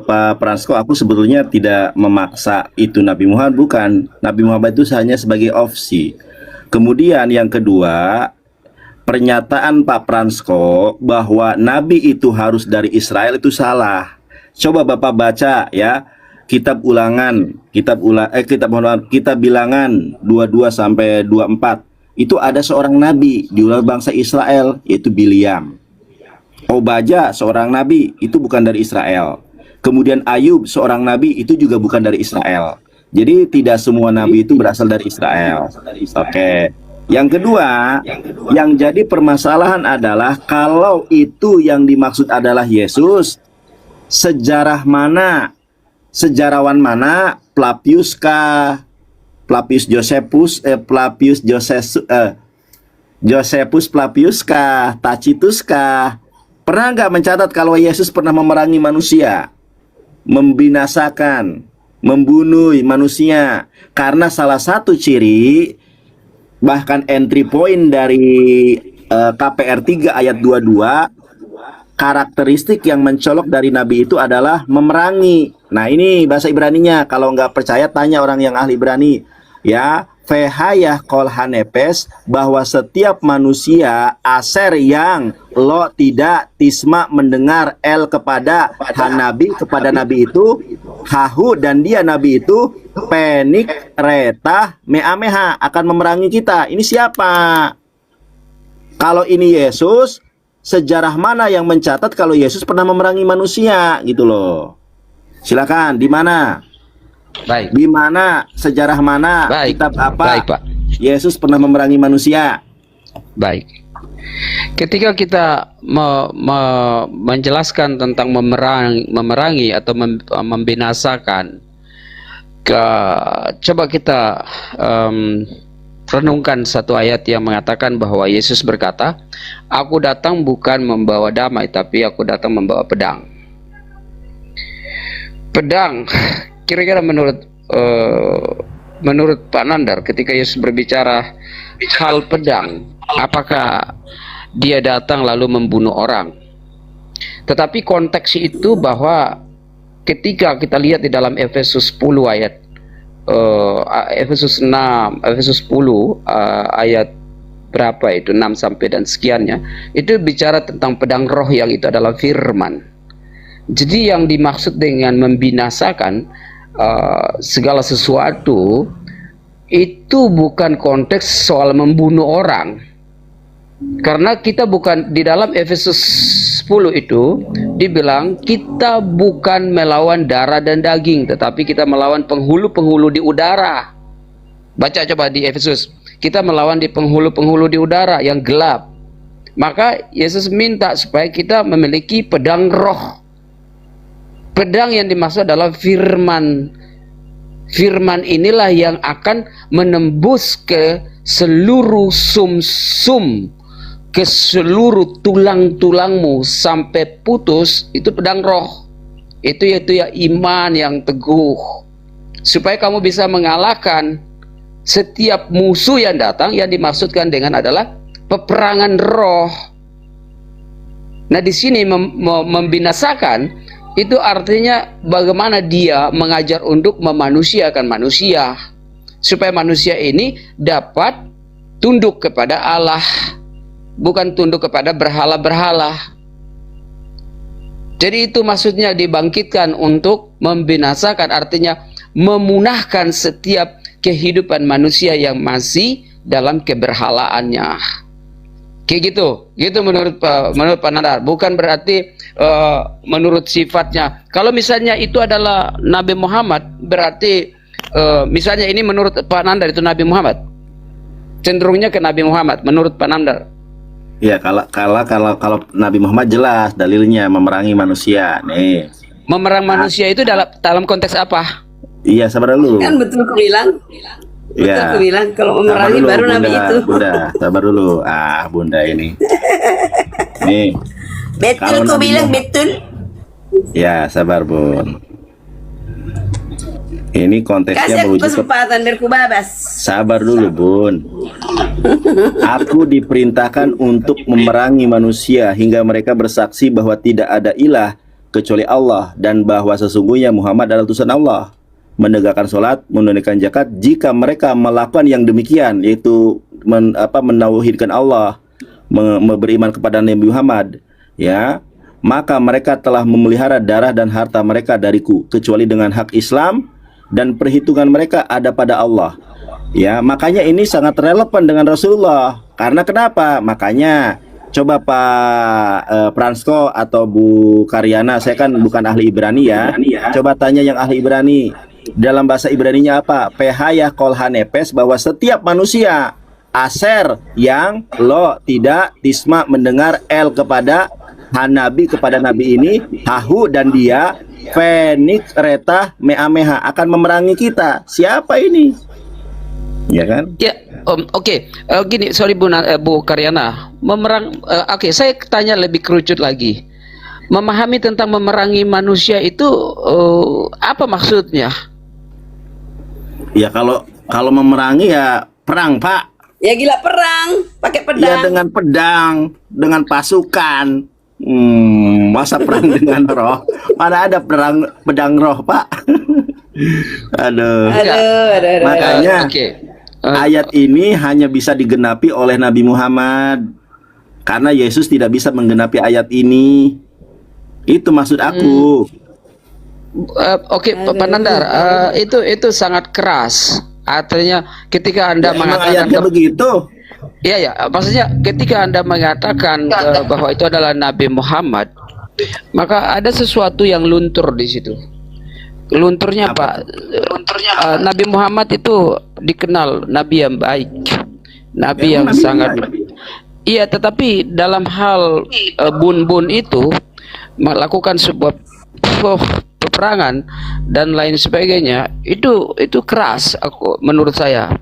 Pak Prasko, aku sebetulnya tidak memaksa itu Nabi Muhammad, bukan. Nabi Muhammad itu hanya sebagai opsi. Kemudian yang kedua, pernyataan Pak Prasko bahwa Nabi itu harus dari Israel itu salah. Coba Bapak baca ya. Kitab Bilangan 22 sampai 24. Itu ada seorang nabi di bangsa Israel, yaitu Biliam. Obadya seorang nabi, itu bukan dari Israel. Kemudian Ayub seorang nabi, itu juga bukan dari Israel. Jadi tidak semua nabi itu berasal dari Israel. Oke. Yang kedua, yang jadi permasalahan adalah kalau itu yang dimaksud adalah Yesus, sejarah mana? Sejarawan mana? Flavius Josephus Flavius kah? Tacitus kah? Pernah nggak mencatat kalau Yesus pernah memerangi manusia, membinasakan, membunuh manusia? Karena salah satu ciri, bahkan entry point dari KPR 3 ayat 22, karakteristik yang mencolok dari Nabi itu adalah memerangi. Nah ini bahasa Ibraninya, kalau nggak percaya tanya orang yang ahli Ibrani. Ya, Vehayah kol hanepes, bahwa setiap manusia aser yang lo tidak tisma mendengar el kepada Hanabi, kepada Nabi itu, hahu dan dia Nabi itu, penik retah meameha, akan memerangi kita. Ini siapa? Kalau ini Yesus, sejarah mana yang mencatat kalau Yesus pernah memerangi manusia gitu loh? Silakan, di mana? Baik. Di mana? Sejarah mana? Baik. Kitab apa? Baik, Pak. Yesus pernah memerangi manusia. Baik. Ketika kita menjelaskan tentang memerangi atau membinasakan, coba kita renungkan satu ayat yang mengatakan bahwa Yesus berkata, "Aku datang bukan membawa damai, tapi aku datang membawa pedang." Pedang, kira-kira menurut Pak Nandar, ketika Yesus berbicara hal pedang, apakah dia datang lalu membunuh orang? Tetapi konteks itu bahwa ketika kita lihat di dalam Efesus 10 ayat Efesus 10 ayat berapa itu, 6 sampai dan sekiannya, itu bicara tentang pedang roh yang itu adalah firman. Jadi yang dimaksud dengan membinasakan segala sesuatu itu bukan konteks soal membunuh orang. Karena kita bukan, di dalam Efesus 10 itu dibilang kita bukan melawan darah dan daging, tetapi kita melawan penghulu-penghulu di udara. Baca coba di Efesus, kita melawan di penghulu-penghulu di udara yang gelap. Maka Yesus minta supaya kita memiliki pedang roh. Pedang yang dimaksud adalah firman. Firman inilah yang akan menembus ke seluruh sum-sum, ke seluruh tulang-tulangmu sampai putus. Itu pedang roh. Itu yaitu ya iman yang teguh, supaya kamu bisa mengalahkan setiap musuh yang datang. Yang dimaksudkan dengan adalah peperangan roh. Nah di sini membinasakan itu artinya bagaimana dia mengajar untuk memanusiakan manusia, supaya manusia ini dapat tunduk kepada Allah, bukan tunduk kepada berhala-berhala. Jadi itu maksudnya dibangkitkan untuk membinasakan, artinya memunahkan setiap kehidupan manusia yang masih dalam keberhalaannya. Kayak gitu menurut Pak Nandar. Bukan berarti menurut sifatnya. Kalau misalnya itu adalah Nabi Muhammad, berarti misalnya ini menurut Pak Nandar itu Nabi Muhammad, cenderungnya ke Nabi Muhammad menurut Pak Nandar. Ya, kalau Nabi Muhammad jelas dalilnya memerangi manusia. Nih. Memerang manusia itu dalam konteks apa? Iya, sabar dulu. Kan betul ku bilang. Betul Ya. ku bilang kalau Sabar memerangi dulu, baru Bunda, Nabi itu. Bunda, sabar dulu. Bunda ini. Nih. Betul Kalau ku Nabi bilang Muhammad- betul. Ya, sabar, Bun. Ini konteksnya Kasih aku merujuk ke kesempatan biar ku babas. Sabar dulu, Bun. Aku diperintahkan untuk memerangi manusia hingga mereka bersaksi bahwa tidak ada ilah kecuali Allah dan bahwa sesungguhnya Muhammad adalah utusan Allah. Menegakkan sholat, menunaikan zakat. Jika mereka melakukan yang demikian, yaitu menauhidkan Allah, beriman kepada Nabi Muhammad, ya, maka mereka telah memelihara darah dan harta mereka dariku, kecuali dengan hak Islam, dan perhitungan mereka ada pada Allah. Ya, makanya ini sangat relevan dengan Rasulullah. Karena kenapa? Makanya coba Pak Pransko atau Bu Karyana, saya kan bukan ahli Ibrani ya. Coba tanya yang ahli Ibrani. Dalam bahasa Ibraninya apa? Pehaya kol hanepes, bahwa setiap manusia aser yang lo tidak tisma mendengar el kepada Hanabi kepada Nabi ini, hahu dan dia Fenik retah meameha akan memerangi kita. Siapa ini? Ya kan? Ya, oke. Gini, sorry Bu Karyana. Oke, saya tanya lebih kerucut lagi. Memahami tentang memerangi manusia itu apa maksudnya? Ya kalau memerangi ya perang, Pak. Ya gila perang, pakai Ya pedang. dengan pedang, dengan pasukan. Masa perang dengan roh? Mana ada pedang roh, Pak? Aduh. Aduh. Makanya Oke. ayat ini hanya bisa digenapi oleh Nabi Muhammad. Karena Yesus tidak bisa menggenapi ayat ini. Itu maksud aku. Oke, Pak Nandar, itu sangat keras. Artinya ketika Anda Emang mengatakan ayatnya begitu. iya ya, maksudnya ketika Anda mengatakan bahwa itu adalah Nabi Muhammad, maka ada sesuatu yang luntur di situ. Lunturnya apa? Nabi Muhammad itu dikenal Nabi yang baik, Nabi yang Nabi sangat baik. Iya, tetapi dalam hal bun-bun itu melakukan sebuah peperangan dan lain sebagainya, itu keras menurut saya.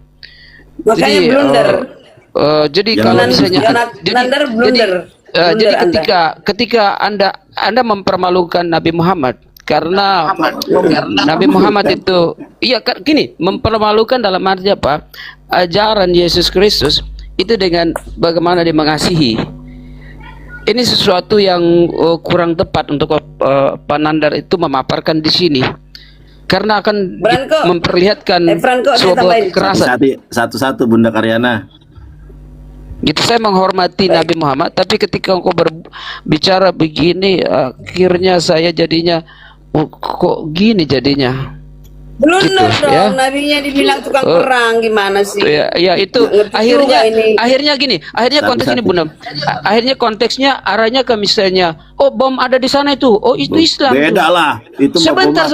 Makanya blunder. Jadi Jangan kalau blunder. misalnya Blunder, blunder. jadi Blunder ketika Anda mempermalukan Nabi Muhammad karena Nabi Muhammad itu gini, mempermalukan dalam arti apa? Ajaran Yesus Kristus itu dengan bagaimana dia mengasihi. Ini sesuatu yang kurang tepat untuk Pak Nandar itu memaparkan di sini. Karena akan Franco. memperlihatkan Franco, saya sebuah tambahin. kekerasan. Satu-satu Bunda Karyana. Gitu, saya menghormati Nabi Muhammad, tapi ketika engkau berbicara begini, akhirnya saya jadinya kok gini jadinya. Blunder Gitu, dong, ya. nabinya dibilang tukang perang, gimana sih? Ya itu Ngerti akhirnya juga ini. akhirnya konteks ini Bunda. Akhirnya konteksnya arahnya ke misalnya, oh bom ada di sana itu, oh itu Islam. tuh. Beda lah. Itu Sebentar,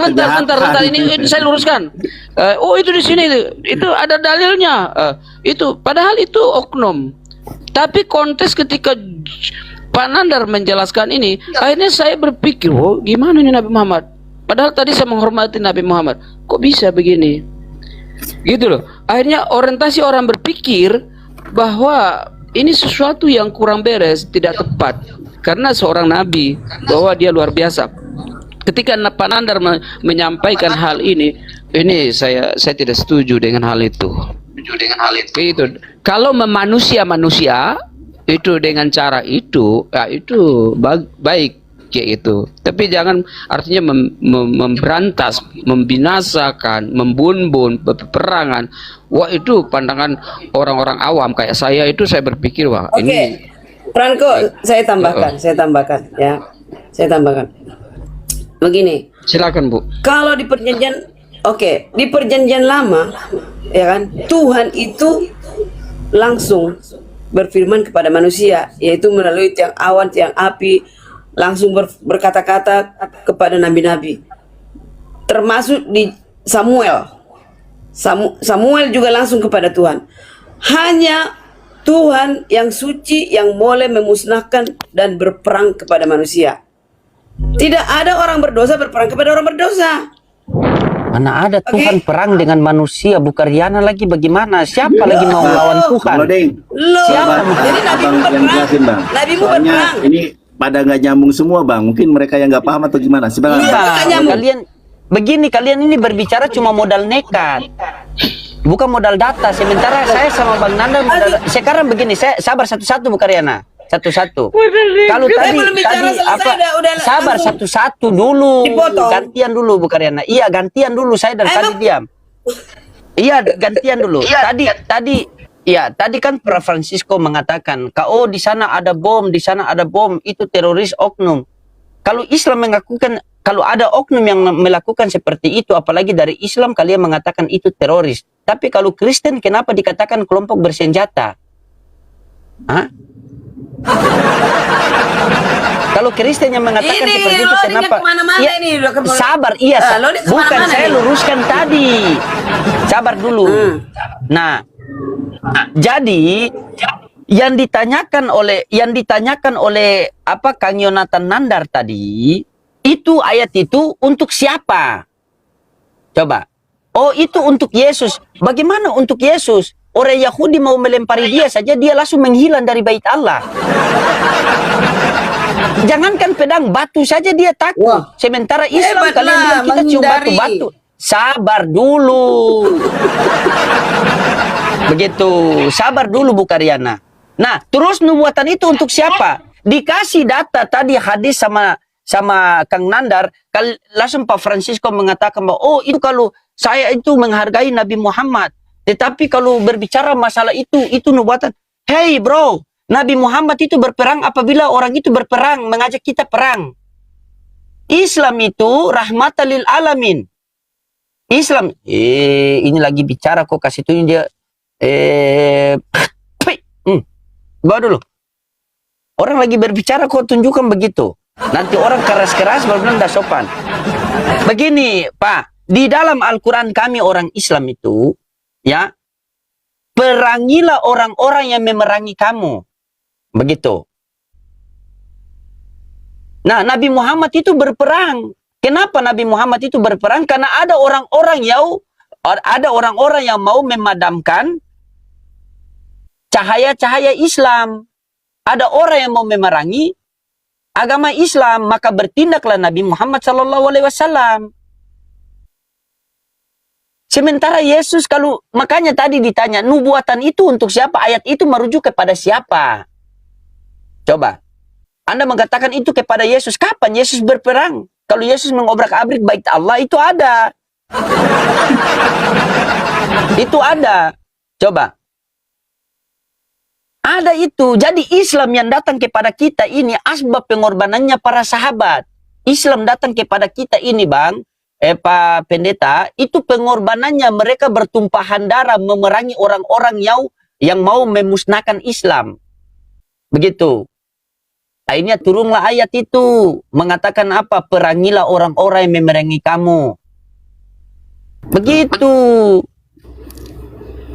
ini saya luruskan. Oh itu di sini itu ada dalilnya. Itu padahal itu oknum. Tapi konteks ketika Pak Nandar menjelaskan ini, akhirnya saya berpikir, oh gimana ini Nabi Muhammad? Padahal tadi saya menghormati Nabi Muhammad, kok bisa begini? Gitu loh. Akhirnya orientasi orang berpikir bahwa ini sesuatu yang kurang beres, tidak tepat. Karena seorang Nabi, bahwa dia luar biasa. Ketika Pak Nandar menyampaikan hal ini saya tidak setuju dengan hal itu. Itu kalau manusia itu dengan cara itu, ya itu baik kayak gitu. Tapi jangan artinya memberantas, membinasakan, membun-bun, peperangan. Wah itu pandangan orang-orang awam kayak saya itu saya berpikir wah Oke, ini Franco, saya tambahkan ya. Saya tambahkan. Begini, silakan Bu. kalau di perjanjian, di perjanjian lama, ya kan, Tuhan itu langsung berfirman kepada manusia, yaitu melalui tiang awan, tiang api, langsung berkata-kata kepada nabi-nabi, termasuk di Samuel. Samuel juga langsung kepada Tuhan. Hanya Tuhan yang suci yang boleh memusnahkan dan berperang kepada manusia. Tidak ada orang berdosa berperang kepada orang berdosa. Mana ada Tuhan perang dengan manusia, Bu Karyana lagi bagaimana? Siapa lagi mau lawan Bang Tuhan? Loding, Loh, Siapa? jadi Nabi Abang yang berperang. jelasin, Bang. Nabi Soalnya berperang. ini pada nggak nyambung semua, Bang. Mungkin mereka yang nggak paham atau gimana sih, Bang? Nggak Iya, nyambung. kalian ini berbicara cuma modal nekat. Bukan modal data. Sementara saya sama Bang Nanda sekarang begini, saya sabar satu-satu Bu Karyana. Satu-satu. Kalau Saya tadi belum bicara tadi selesai, udah sabar langsung satu-satu dulu. dipotong. Gantian dulu Bu Karyana. Iya, gantian dulu saya dan tadi diam. Iya, gantian dulu. Tadi kan Prof Francisco mengatakan, "Oh, di sana ada bom, di sana ada bom, itu teroris oknum." Kalau Islam mengakukan, kalau ada oknum yang melakukan seperti itu, apalagi dari Islam kalian mengatakan itu teroris. Tapi kalau Kristen kenapa dikatakan kelompok bersenjata? Hah? Kalau Kristen yang mengatakan Ini, seperti itu Loding kenapa? kemana-mana Ya, ini, udah ke- sabar, iya. Loding Bukan kemana-mana saya nih. luruskan tadi. Sabar dulu. Nah, jadi yang ditanyakan oleh apa Kang Yonatan Nandar tadi, itu ayat itu untuk siapa? Coba. Oh, itu untuk Yesus. Bagaimana untuk Yesus? Orang Yahudi mau melempari dia saja, dia langsung menghilang dari bait Allah. Jangankan pedang, batu saja dia takut. Wah. Sementara Islam Hebat kalian lah, bilang kita cium menghindari. batu-batu. Sabar dulu. Begitu. Sabar dulu Bu Karyana. Nah, terus nubuatan itu untuk siapa? Dikasih data tadi hadis sama Kang Nandar, langsung Pak Francisco mengatakan bahwa oh itu kalau saya itu menghargai Nabi Muhammad. Tetapi kalau berbicara masalah itu nubuatan. Hey bro, Nabi Muhammad itu berperang apabila orang itu berperang, mengajak kita perang. Islam itu rahmatan lil alamin. Islam, ini lagi bicara kok kasih tunjuk dia. Bawa dulu. Orang lagi berbicara kok tunjukkan begitu. Nanti orang keras-keras baru bilang tidak sopan. Begini Pak, di dalam Al-Quran kami orang Islam itu, ya, perangilah orang-orang yang memerangi kamu. Begitu. Nah, Nabi Muhammad itu berperang. Kenapa Nabi Muhammad itu berperang? Karena ada orang-orang yang mau memadamkan cahaya-cahaya Islam. Ada orang yang mau memerangi agama Islam, maka bertindaklah Nabi Muhammad SAW. Sementara Yesus, kalau makanya tadi ditanya, nubuatan itu untuk siapa? Ayat itu merujuk kepada siapa? Coba. Anda mengatakan itu kepada Yesus. Kapan Yesus berperang? Kalau Yesus mengobrak-abrik bait Allah, itu ada. Itu ada. Coba. Ada itu. Jadi Islam yang datang kepada kita ini, asbab pengorbanannya para sahabat. Islam datang kepada kita ini, Bang. Pak Pendeta, itu pengorbanannya mereka bertumpahan darah memerangi orang-orang yang mau memusnahkan Islam. Begitu. Akhirnya turunlah ayat itu. Mengatakan apa? Perangilah orang-orang yang memerangi kamu. Begitu.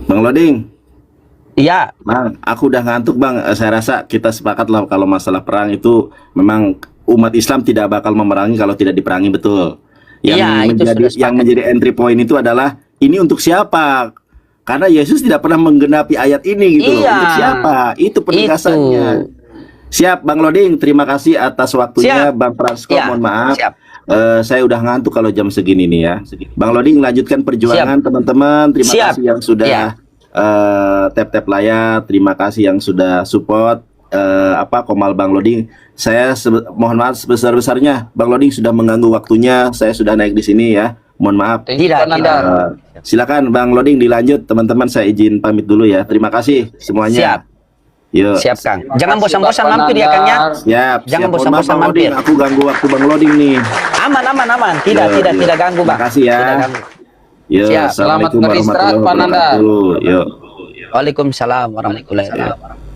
Bang Loding. Iya. Bang, aku udah ngantuk Bang. Saya rasa kita sepakat lah kalau masalah perang itu memang umat Islam tidak bakal memerangi kalau tidak diperangi, betul. Yang menjadi entry point itu adalah ini untuk siapa? Karena Yesus tidak pernah menggenapi ayat ini gitu loh. Untuk siapa? Itu penegasannya. Siap Bang Loding, terima kasih atas waktunya. Bang Francisco, mohon maaf. Saya udah ngantuk kalau jam segini nih ya. Bang Loding lanjutkan perjuangan teman-teman. Terima kasih yang sudah tap-tap layar. Terima kasih yang sudah support Komal Bang Loding. Saya mohon maaf sebesar-besarnya Bang Loding sudah mengganggu waktunya. Saya sudah naik di sini ya. Mohon maaf. Tidak. Silakan Bang Loding dilanjut. Teman-teman saya izin pamit dulu ya. Terima kasih semuanya. Siap. Yuk. Siap Kang. Jangan bosan-bosan mampir ya Kang ya. Siap. Jangan siap. bosan-bosan Mohon maaf, Bang mampir. Loding. Aku ganggu waktu Bang Loding nih. Aman. Tidak ganggu Bang. Terima kasih ya. Tidak ganggu. Yuk. Siap. Selamat Assalamualaikum beristirahat, Pak Nanda. wabarakatuh. Yuk. Waalaikumsalam warahmatullahi wabarakatuh.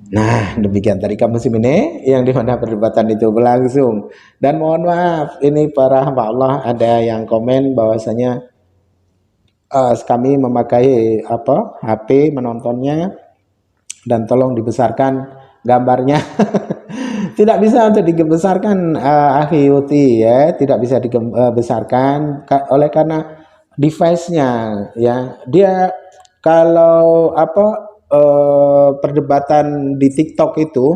Nah, demikian tadi kamu ini yang dimana perdebatan itu berlangsung. Dan mohon maaf, ini para hamba Allah ada yang komen bahwasanya kami memakai apa HP menontonnya, dan tolong dibesarkan gambarnya. Tidak bisa untuk dibesarkan, akhi Uti ya, tidak bisa dibesarkan oleh karena device-nya ya. Dia kalau apa perdebatan di TikTok itu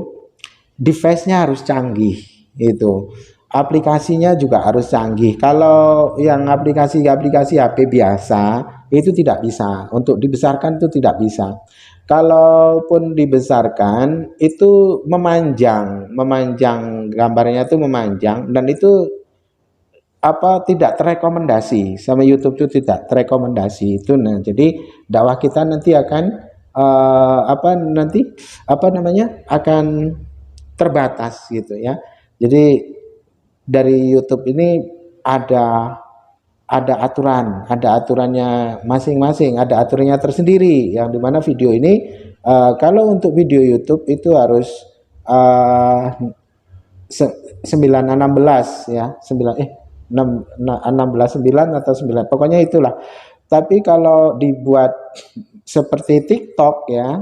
device-nya harus canggih itu. Aplikasinya juga harus canggih. Kalau yang aplikasi-aplikasi HP biasa itu tidak bisa. Untuk dibesarkan itu tidak bisa. Kalaupun dibesarkan itu memanjang gambarnya itu memanjang, dan itu apa tidak terekomendasi sama YouTube, itu tidak terekomendasi itu. Nah, jadi dakwah kita nanti akan apa namanya akan terbatas gitu ya. Jadi dari YouTube ini ada ada aturannya masing-masing, ada aturannya tersendiri, yang dimana video ini kalau untuk video YouTube itu harus 916 ya, 16 9 atau 9, pokoknya itulah. Tapi kalau dibuat seperti TikTok ya,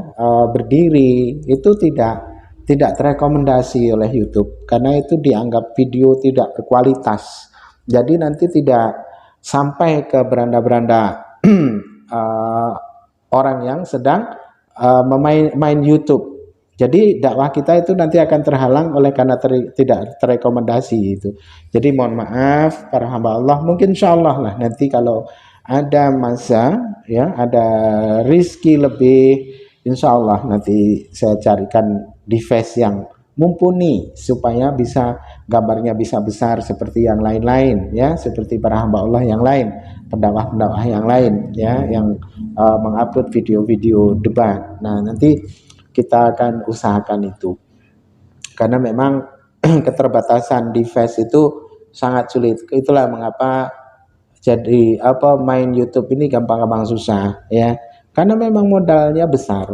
berdiri itu tidak terekomendasi oleh YouTube, karena itu dianggap video tidak berkualitas. Jadi nanti tidak sampai ke beranda-beranda orang yang sedang main YouTube. Jadi dakwah kita itu nanti akan terhalang oleh karena tidak terekomendasi itu. Jadi mohon maaf para hamba Allah, mungkin insya Allah lah nanti kalau ada masa ya, ada rizki lebih, insya Allah nanti saya carikan device yang mumpuni supaya bisa gambarnya bisa besar seperti yang lain-lain ya, seperti para hamba Allah yang lain, pendakwah-pendakwah yang lain ya, yang mengupload video-video debat. Nah, nanti kita akan usahakan itu, karena memang keterbatasan device itu sangat sulit. Itulah mengapa jadi apa main YouTube ini gampang-gampang susah ya, karena memang modalnya besar,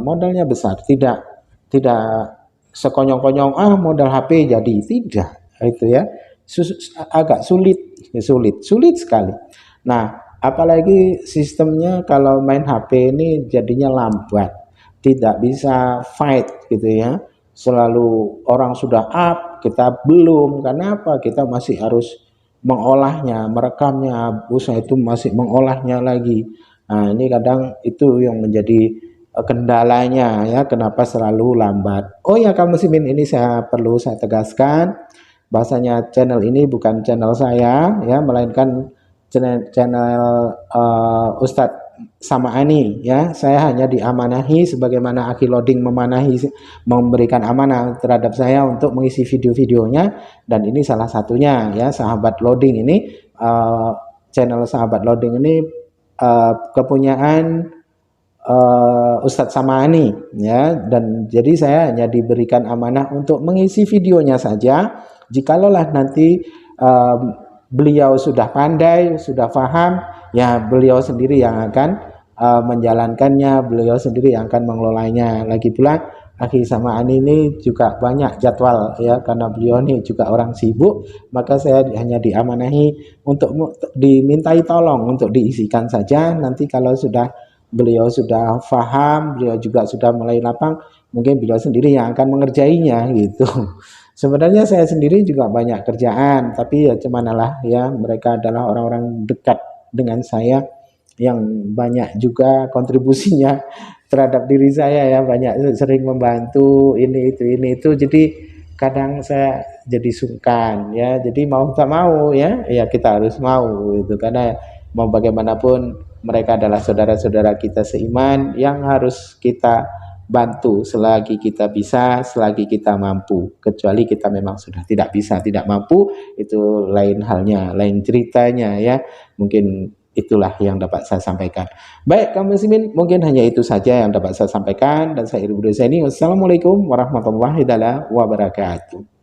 tidak sekonyong-konyong modal HP jadi, tidak, itu ya. Agak sulit sekali. Nah, apalagi sistemnya kalau main HP ini jadinya lambat, tidak bisa fight gitu ya. Selalu orang sudah up, kita belum. Karena apa? Kita masih harus mengolahnya, merekamnya, usaha itu masih mengolahnya lagi. Nah, ini kadang itu yang menjadi kendalanya ya, kenapa selalu lambat. Oh ya kaum muslimin, ini perlu saya tegaskan bahasanya channel ini bukan channel saya ya, melainkan channel Ustadz Sama'ani ya. Saya hanya diamanahi sebagaimana Akhi Loading memberikan amanah terhadap saya untuk mengisi video-videonya, dan ini salah satunya ya, Sahabat Loading ini, channel Sahabat Loading ini kepunyaan Ustadz Sama'ani ya, dan jadi saya hanya diberikan amanah untuk mengisi videonya saja. Jikalaulah nanti beliau sudah pandai, sudah paham ya, beliau sendiri yang akan menjalankannya, beliau sendiri yang akan mengelolanya. Lagi pula Akhi Sama'ani ini juga banyak jadwal ya, karena beliau ini juga orang sibuk, maka saya hanya diamanahi untuk dimintai tolong untuk diisikan saja. Nanti kalau beliau sudah paham, beliau juga sudah mulai lapang, mungkin beliau sendiri yang akan mengerjainya gitu. Sebenarnya saya sendiri juga banyak kerjaan, tapi ya cemanalah ya, mereka adalah orang-orang dekat dengan saya yang banyak juga kontribusinya terhadap diri saya ya, banyak sering membantu ini itu, jadi kadang saya jadi sungkan ya. Jadi mau tak mau ya kita harus mau itu, karena mau bagaimanapun mereka adalah saudara-saudara kita seiman yang harus kita bantu selagi kita bisa, selagi kita mampu. Kecuali kita memang sudah tidak bisa, tidak mampu, itu lain halnya, lain ceritanya ya. Mungkin itulah yang dapat saya sampaikan. Baik kaum muslimin, mungkin hanya itu saja yang dapat saya sampaikan, dan saya Ibu Dosa ini. Wassalamualaikum warahmatullahi wabarakatuh.